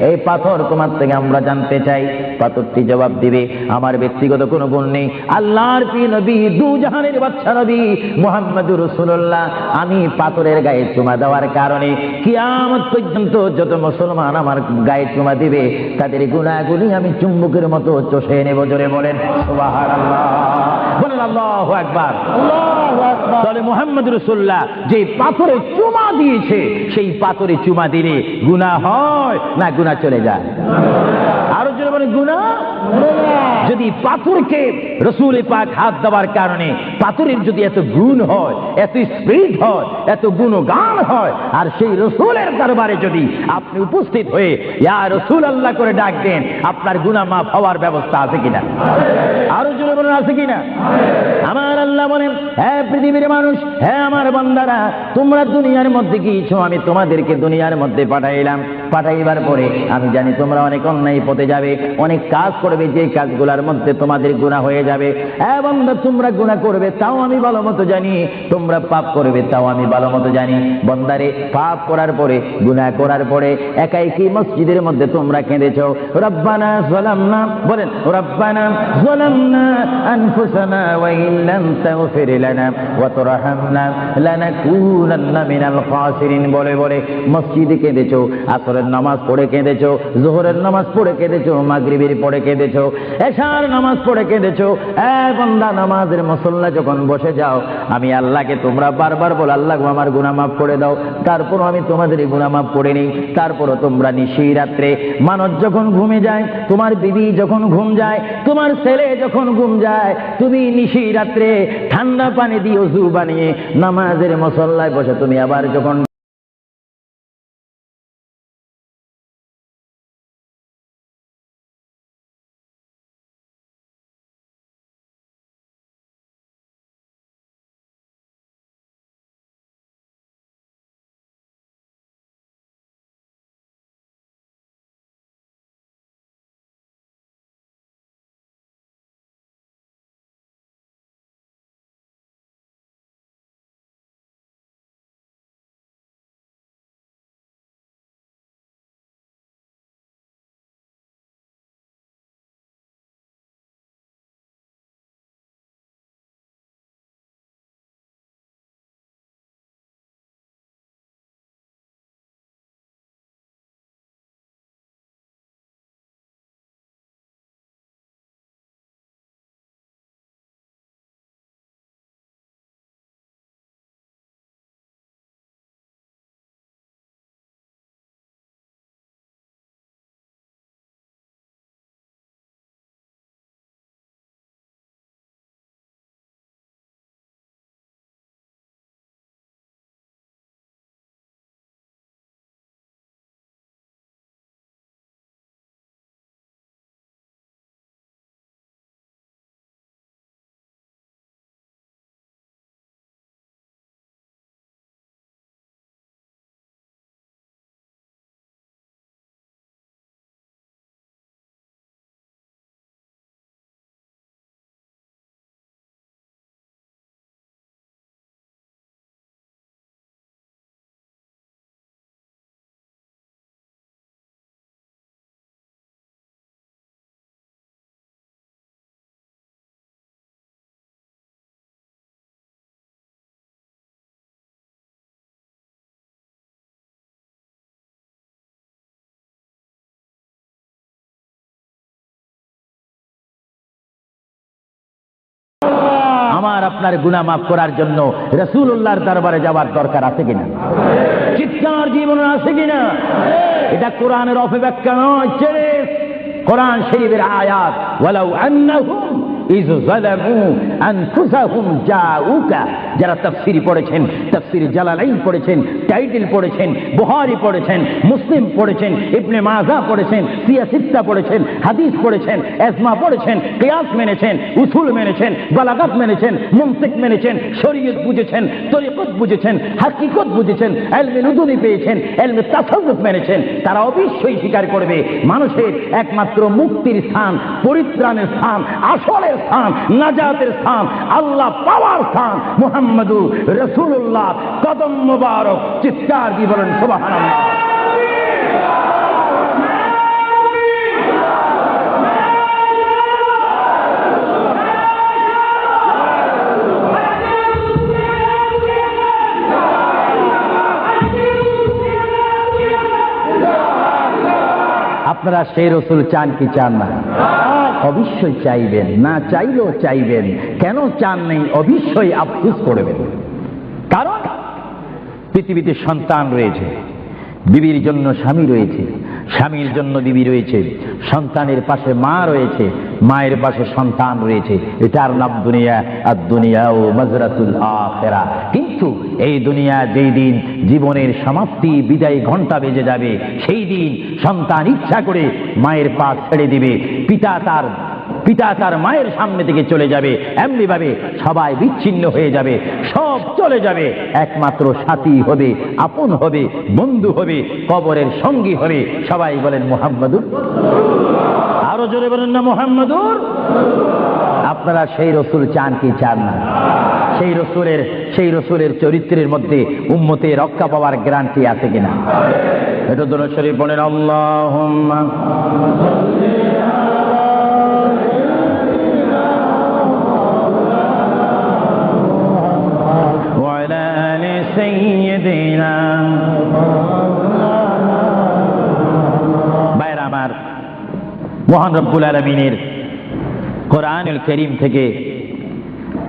এই পাথর তোমার থেকে আমরা জানতে চাই। পাথরটি জবাব দিবে, আমার ব্যক্তিগত কোনো গুণ নেই, আল্লাহর প্রিয় নবী, দু জাহানের বাদশা নবী মুহাম্মদুর রাসূলুল্লাহ, আমি পাথরের গায়ে চুমা দেওয়ার কারণে কিয়ামত পর্যন্ত যত মুসলমান আমার গায়ে চুমা দিবে তাদের গুনাহগুলি আমি চুম্বকের মতো চষে নেব। জোরে বলেন সুবহানাল্লাহ, বলেন আল্লাহু আকবার। তাহলে মুহাম্মদ রাসূলুল্লাহ যে পাথরে চুমা দিয়েছে, সেই পাথরে চুমা দিলে গুনাহ হয় না গুনাহ চলে যায়? আরো জোরে বলেন গুনাহ। যদি পাথরকে রাসূল পাক হাত দেওয়ার কারণে পাথরের যদি এত গুণ হয়, এত স্পিরিট হয়, এত গুণগান হয়, আর সেই রাসূলের দরবারে যদি আপনি উপস্থিত হয়ে ইয়া রাসূলুল্লাহ করে ডাক দেন, আপনার গুনাহ মাফ হওয়ার ব্যবস্থা আছে কিনা? আরো জোরে বলেন আছে কিনা? আমার আল্লাহ বলেন, হ্যাঁ পৃথিবীর মানুষ, হ্যাঁ আমার বান্দারা, তোমরা দুনিয়ার মধ্যে গিয়েছো, আমি তোমাদেরকে দুনিয়ার মধ্যে পাঠাইলাম, পাঠাইবার পরে আমি জানি তোমরা অনেক অন্যায় পথে যাবে, অনেক কাজ করবে, যে কাজগুলোর মধ্যে তোমাদের গুনাহ হয়ে যাবে। হ্যাঁ বান্দা, তোমরা গুনাহ করবে তাও আমি ভালো মতো জানি, তোমরা পাপ করবে তাও আমি ভালো মতো জানি। বান্দারে, পাপ করার পরে, গুনাহ করার পরে একাই কি মসজিদের মধ্যে তোমরা কেঁদেছো, রব্বানা যালামনা, বলেন রব্বানা যালামনা আনফুসানা ওয়া ইল্লাম তাগফির লানা ওয়া তারহামনা লানাকুনান্না মিনাল খাসিরিন বলে বলে মসজিদে কেঁদেছো, আসরের নামাজ পড়ে কেঁদেছো, যোহরের নামাজ পড়ে কেঁদেছো, মাগরিবের পড়ে কেঁদেছো, এশার নামাজ পড়ে কেঁদেছো। বান্দা, নামাজের মুসল্লা যখন বসে যাও, আমি আল্লাহকে তোমরা বারবার বল, আল্লাহ আমার গুনাহ মাফ করে দাও, তারপরও আমি তোমাদের গুনাহ মাফ করে নিই। তারপরও তোমরা নিশি রাত্রে, মানুষ যখন ঘুমে যায়, তোমার বিবি যখন ঘুম যায়, তোমার ছেলে যখন ঘুম যায়, তুমি নিশি রাত্রে ঠান্ডা পানি দিয়ে ওযু বানিয়ে নামাজের মুসল্লায় বসে তুমি আবার যখন আমার আপনার গুনাহ মাফ করার জন্য রাসূলুল্লাহর দরবারে যাওয়ার দরকার আছে কিনা? চিৎকার জীবনে আছে কিনা? এটা কোরআনের অপব্যাখ্যা নয়, চ্যালেঞ্জ। কোরআন শরীফের আয়াত, ওয়ালাউ আন্নাহুম ইয যালামু আনফুসাহুম জাউকা। যারা তাফসীর পড়েছেন, তাফসীর জালালাইন পড়েছেন, টাইটেল পড়েছেন, বুখারী পড়েছেন, মুসলিম পড়েছেন, ইবনে মাজাহ পড়েছেন, সিয়াসিত্তা পড়েছেন, হাদিস পড়েছেন, ইজমা পড়েছেন, কিয়াস মেনেছেন, উসুল মেনেছেন, বালাগাত মেনেছেন, মুনতিক মেনেছেন, শরীয়ত বুঝেছেন, তরিকত বুঝেছেন, হাকিকত বুঝেছেন, ইলমে নুদুনি পেয়েছেন, ইলমে তাসাউফ মেনেছেন, তারা অবশ্যই স্বীকার করবে মানুষের একমাত্র মুক্তির স্থান, পরিত্রাণের স্থান, আসলের স্থান, নাজাতের স্থান, আল্লাহ পাওয়ার স্থান মুহাম্মদুর রাসূলুল্লাহ কদম মুবারক। চিৎকার দিয়ে বলেন সুবহানাল্লাহ। আপনারা সেই রসুল চান কি চান না? অবশ্যই চাইবেন, না চাইলেও চাইবেন। কেন চান নেই? অবশ্যই আফসোস করবেন। কারণ পৃথিবীতে সন্তান রয়েছে, বিবির জন্য স্বামী রয়েছে, স্বামীর জন্য বিবি রয়েছে, সন্তানের পাশে মা রয়েছে, মায়ের পাশে সন্তান রয়েছে। এটার নাম দুনিয়া। আর দুনিয়া ও মাজরাতুল আখিরা। কিন্তু এই দুনিয়া যেই দিন জীবনের সমাপ্তি, বিদায় ঘন্টা বেজে যাবে, সেই দিন সন্তান ইচ্ছা করে মায়ের পা ছেড়ে দিবে, পিতা তার মায়ের সামনে থেকে চলে যাবে। এমনি ভাবে সবাই বিচ্ছিন্ন হয়ে যাবে, সব চলে যাবে। একমাত্র সাথী হবে, আপন হবে, বন্ধু হবে, কবরের সঙ্গী হবে। সবাই বলেন মুহাম্মাদুর। আরো জোরে বলেন না মুহাম্মাদুর। আপনারা সেই রসুল চান কি চান না? সেই রসুলের চরিত্রের মধ্যে উম্মতের রক্ষা পাওয়ার গ্যারান্টি আছে কিনা? এটা দরুদ শরীফ বলেন, আল্লাহুম্মা ভাইরা আমার, মহান রব্বুল আলামিনের কোরআনুল কারীম থেকে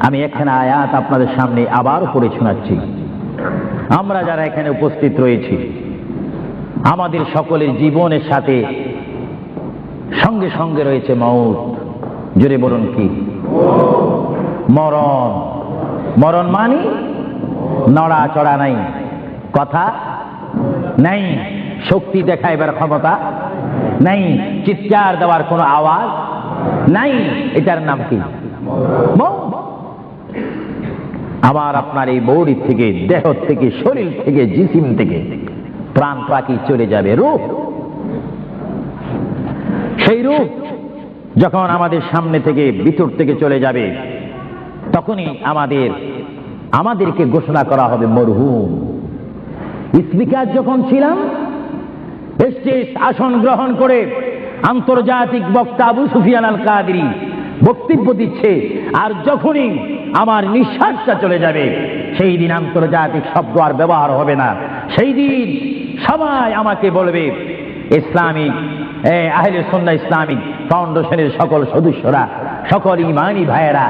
আমি একখানা আয়াত আপনাদের সামনে আবার পড়ে শোনাচ্ছি। আমরা যারা এখানে উপস্থিত রয়েছি, আমাদের সকলের জীবনের সাথে সঙ্গে সঙ্গে রয়েছে মওত। জোরে বলুন কি? মরণ। মরণ মানে নড়াচড়া নাই, কথা নাই, শক্তি দেখাইবার ক্ষমতা নাই, চিৎকার দেওয়ার কোনো আওয়াজ নাই। এটার নাম কি? আমার আপনার এই বডি থেকে, দেহ থেকে, শরীর থেকে, জিসিম থেকে প্রাণ পাখি চলে যাবে, রূপ। সেই রূপ যখন আমাদের সামনে থেকে, ভিতর থেকে চলে যাবে, তখনই আমাদেরকে ঘোষণা করা হবে মরহুম। স্পিকার যখন ছিলাম, স্টেজ আসন গ্রহণ করে আন্তর্জাতিক বক্তা আবু সুফিয়ান আল কাদেরী বক্তব্য দিচ্ছে, আর যখনই আমার নিঃশ্বাসটা চলে যাবে, সেই দিন আন্তর্জাতিক শব্দ আর ব্যবহার হবে না। সেই দিন সবাই আমাকে বলবে, ইসলামিক আহলে সুন্নাহ ইসলামিক ফাউন্ডেশনের সকল সদস্যরা, সকল ঈমানী ভাইয়েরা,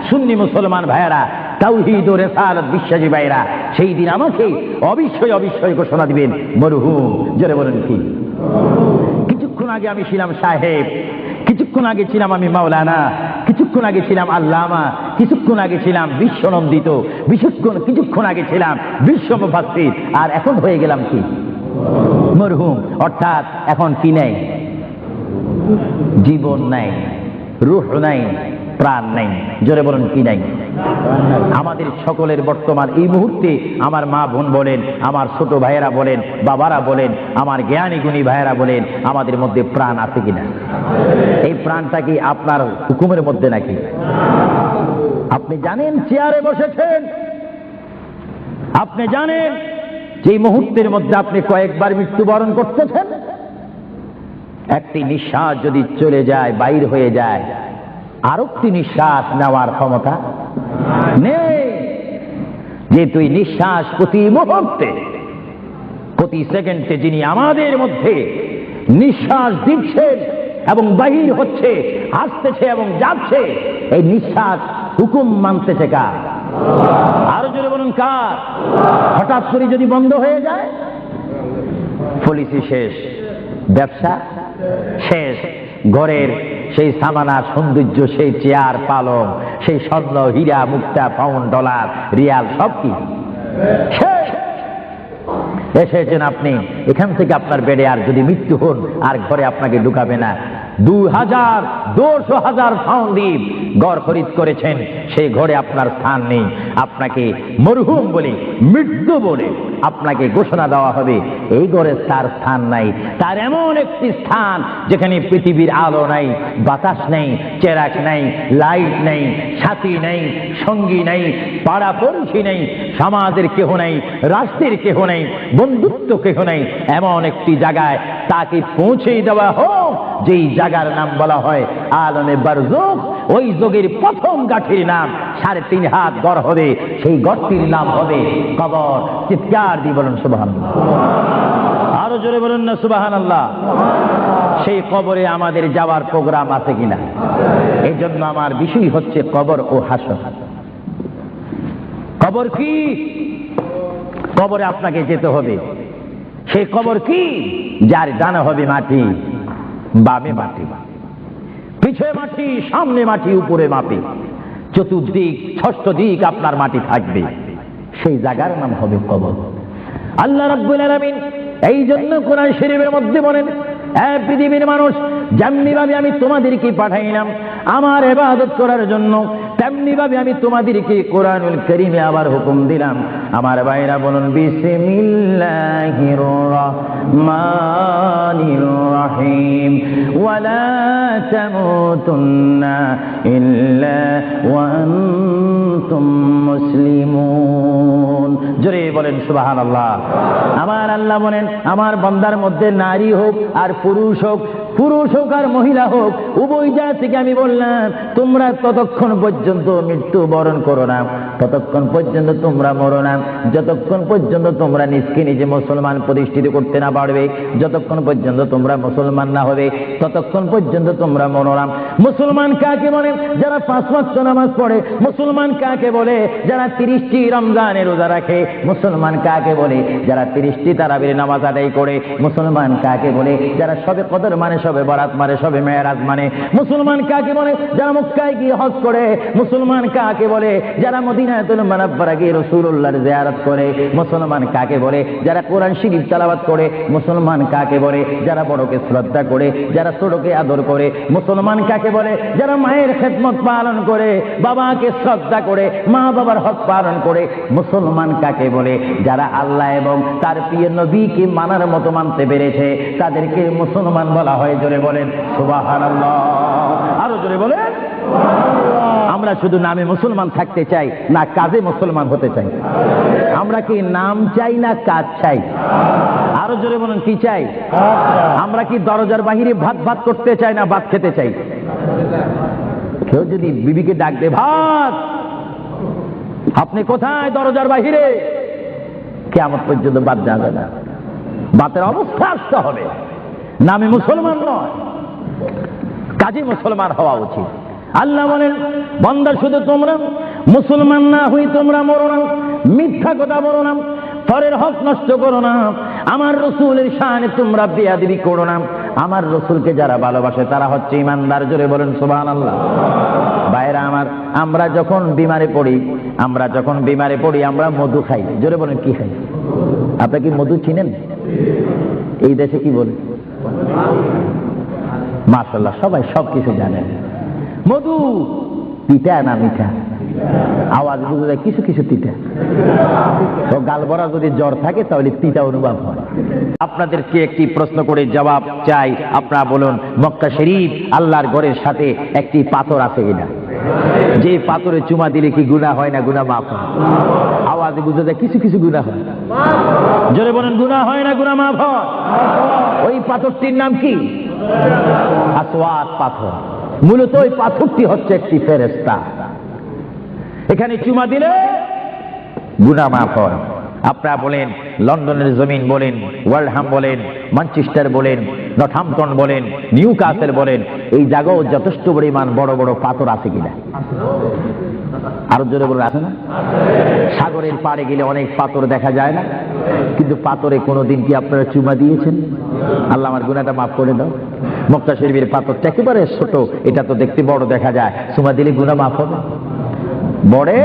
সুন্নি মুসলমান ভাইয়েরা, তাওহীদ ও রিসালাত বিশ্বাসী ভাইয়েরা, সেই দিন আমাকে অবশ্যই ঘোষণা দিবেন মরহুম। জোরে বলেন কি? কিছুক্ষণ আগে আমি ছিলাম সাহেব, কিছুক্ষণ আগে ছিলাম আমি মাওলানা, কিছুক্ষণ আগে ছিলাম আল্লামা, কিছুক্ষণ আগে ছিলাম বিশ্বনন্দিত, কিছুক্ষণ আগে ছিলাম বিশ্ব মুফাসসির, আর এখন হয়ে গেলাম কি? মরহুম। অর্থাৎ এখন কি নাই? জীবন নাই, রূহ নাই, প্রাণ নাই। জোরে বলুন কি নাই? আমাদের সকলের বর্তমান এই মুহূর্তে আমার মা বোন বলেন, আমার ছোট ভাইয়েরা বলেন, বাবারা বলেন, আমার জ্ঞানী গুণী ভাইয়েরা বলেন, আমাদের মধ্যে প্রাণ আছে কিনা? এই প্রাণটা কি আপনার হুকুমের মধ্যে নাকি? আপনি জানেন চেয়ারে বসেছেন, আপনি জানেন যে মুহূর্তের মধ্যে আপনি কয়েকবার মৃত্যুবরণ করতেছেন। একটি নিঃশ্বাস যদি চলে যায়, বাইর হয়ে যায়, আরেকটি নিঃশ্বাস নেওয়ার ক্ষমতা নেই। যে তুই নিঃশ্বাস প্রতি মুহূর্তে, প্রতি সেকেন্ডে যিনি আমাদের মধ্যে নিঃশ্বাস দিচ্ছেন এবং বাহির হচ্ছে, আসতেছে এবং যাচ্ছে, এই নিঃশ্বাস হুকুম মানতেছে কার? আরো জোরে বলুন কার? হঠাৎ করে যদি বন্ধ হয়ে যায়, পলিসি শেষ, ব্যবসা শেষ, ঘরের সেই সামানা সৌন্দর্য, সেই চেয়ার পালং, সেই স্বর্ণ হীরা মুক্তা পাউন্ড ডলার রিয়াল সব কি শেষ। এসেছেন আপনি, এখান থেকে আপনার বেডে আর যদি মৃত্যু হন আর ঘরে আপনাকে ঢুকাবে না। 2,000 পাউন্ড দিয়ে ঘর খরিদ করেছেন, সেই ঘরে আপনার স্থান নেই। আপনাকে মরহুম বলে, মৃত্যু বলে আপনাকে ঘোষণা দেওয়া হবে এই ঘরে তার স্থান নাই। তার এমন একটি স্থান যেখানে পৃথিবীর আলো নাই, বাতাস নেই, চেরাক নাই, লাইট নেই, সাথী নেই, সঙ্গী নেই, পাড়া পড়শি নেই, সমাজের কেহ নেই, রাষ্ট্রের কেহ নেই, বন্ধুত্ব কেহ নেই। এমন একটি জায়গায় তাকে পৌঁছে দেওয়া হোক যেই জায়গার নাম বলা হয় আলমে বারজুখ। ওই যোগের প্রথম গাঠির নাম 3.5 হাত গড় হবে, সেই গড়টির নাম হবে কবর। চিৎকার দিয়ে বলুন সুবহানাল্লাহ, আরো জোরে বলুন না সুবহানাল্লাহ। সেই কবরে আমাদের যাওয়ার প্রোগ্রাম আছে কিনা? এই জন্য আমার বিষয় হচ্ছে কবর ও হাসর। কবর কি? কবরে আপনাকে যেতে হবে। সেই কবর কি? যার ডানে হবে মাটি, বামে মাটি, পিছে মাটি, সামনে মাটি, উপরে মাটি, চতুর্দিক 6 দিক আপনার মাটি থাকবে। সেই জায়গার নাম হবে কবর। আল্লাহ রাব্বুল আলামিন এই জন্য কোরআন শরীফের মধ্যে বলেন, হে পৃথিবীর মানুষ, যেমনি ভাবে আমি তোমাদেরকে পাঠাইলাম আমার ইবাদত করার জন্য, তেমনি ভাবে আমি তোমাদেরকে কোরআনুল কারীমে আবার হুকুম দিলাম। আমার ভাইরা বলুন বিসমিল্লাহির রাহমানির রাহিম, ওয়ালা তামুতুন্না ইল্লা ওয়া আনতুম মুসলিমুন। জোরে বলেন সুবহানাল্লাহ। আমার আল্লাহ বলেন, আমার বান্দার মধ্যে নারী হোক আর পুরুষ হোক, পুরুষ হোক আর মহিলা হোক, উভয় জাতিকে আমি বললাম তোমরা ততক্ষণ পর্যন্ত মৃত্যু বরণ করো না, ততক্ষণ পর্যন্ত তোমরা মরো না, যতক্ষণ পর্যন্ত তোমরা নিজকে নিজে মুসলমান প্রতিষ্ঠিত করতে না পারবে, যতক্ষণ পর্যন্ত তোমরা মুসলমান না হবে, ততক্ষণ পর্যন্ত তোমরা মরো না। মুসলমান কাকে বলে? যারা 5 ওয়াক্ত নামাজ পড়ে। মুসলমান কাকে বলে? যারা 30টি রমজানের রোজা রাখে। মুসলমান কাকে বলে? যারা 30টি তারাবির নামাজ আদায় করে। মুসলমান কাকে বলে? যারা সবে কদর মানে, সবে বরাত মানে, সবে মেরাজ মানে। মুসলমান কাকে বলে? যারা মক্কায় গিয়ে হজ করে। মুসলমান কাকে বলে? যারা মদিনাতুল মুনাওয়ারা গিয়ে রাসূলুল্লাহর জিয়ারত করে। মুসলমান কাকে বলে? যারা কোরআন শরীফ তেলাওয়াত করে। মুসলমান কাকে বলে? যারা বড়কে শ্রদ্ধা করে, যারা ছোটকে আদর করে। মুসলমান কাকে বলে? যারা মায়ের খেদমত পালন করে, বাবাকে শ্রদ্ধা করে, মা বাবার হক পালন করে। মুসলমান কাকে বলে? যারা আল্লাহ এবং তার প্রিয় নবীকে মানার মতো মানতে পেরেছে, তাদেরকে মুসলমান বলা হয়। জোরে বলেন সুবহানাল্লাহ, আরো জোরে বলেন। আমরা শুধু নামে মুসলমান থাকতে চাই না কাজে মুসলমান হতে চাই? আমরা কি নাম চাই না কাজ চাই? আরো জোরে বলেন কি চাই? আমরা কি দরজার বাহিরে ভাত ভাত করতে চাই না ভাত খেতে চাই? কেউ যদি বিবিকে ডাক দে, ভাত, আপনি কোথায়? দরজার বাহিরে। কিয়ামত পর্যন্ত ভাত যাবে না। ভাতের অবস্থা আসতে হবে। নামে মুসলমান নয়, কাজে মুসলমান হওয়া উচিত। আল্লাহ বলেন, বান্দা শুধু তোমরা মুসলমান না হই তোমরা মরো না, মিথ্যা কথা বলো না, পরের হক নষ্ট করো না, আমার রসুলের শানে তোমরা বেয়াদবি করো না। আমার রসুলকে যারা ভালোবাসে তারা হচ্ছে ইমানদার। জোরে বলেন সুবহানাল্লাহ। ভাইরা আমার, আমরা যখন বিমারে পড়ি, আমরা মধু খাই। জোরে বলেন কি খাই? আপনারা কি মধু চিনেন? এই দেশে কি বলে? মাশাআল্লাহ, সবাই সবকিছু জানেন। মধু তিতা না মিঠা? আওয়াজ বুঝে যায় কিছু কিছু তিতা। তো গালবরা যদি জ্বর থাকে তাহলে তিতা অনুভব হয়। আপনাদেরকে একটি প্রশ্ন করে জবাব চাই। আপনারা বলুন, মক্কা শরীফ আল্লাহর ঘরের সাথে একটি পাথর আছে কিনা? যে পাথরে চুমা দিলে কি গুনাহ হয় না গুনাহ মাফ হয়? আওয়াজে বুঝে যায় কিছু কিছু গুনাহ হয়। জোরে বলেন গুনাহ হয় না গুনাহ মাফ হয়? ওই পাথরটির নাম কি? আসওয়াদ পাথর। মূলত ওই পাথরটি হচ্ছে একটি ফেরেশতা। এখানে চুমা দিলে গুনাহ মাফ হয়। আপনারা বলেন, লন্ডনের জমিন বলেন, ওয়ালহাম বলেন, ম্যানচেস্টার বলেন, নর্থহ্যাম্পটন বলেন, নিউ কাসেল বলেন, এই জায়গাও যথেষ্ট পরিমাণ বড় বড় পাথর আছে কিনা? আরো জোরে বলে আছে না? সাগরের পাড়ে গেলে অনেক পাথর দেখা যায় না? কিন্তু পাথরে কোনোদিন কি আপনারা চুমা দিয়েছেন? আল্লাহ আমার গুনাহটা মাফ করে দাও। মক্কা শরীফের পাথরটা একেবারে ছোট, এটা তো দেখতে বড় দেখা যায়, চুমা দিলে গুনাহ মাফ হবে? বড়ে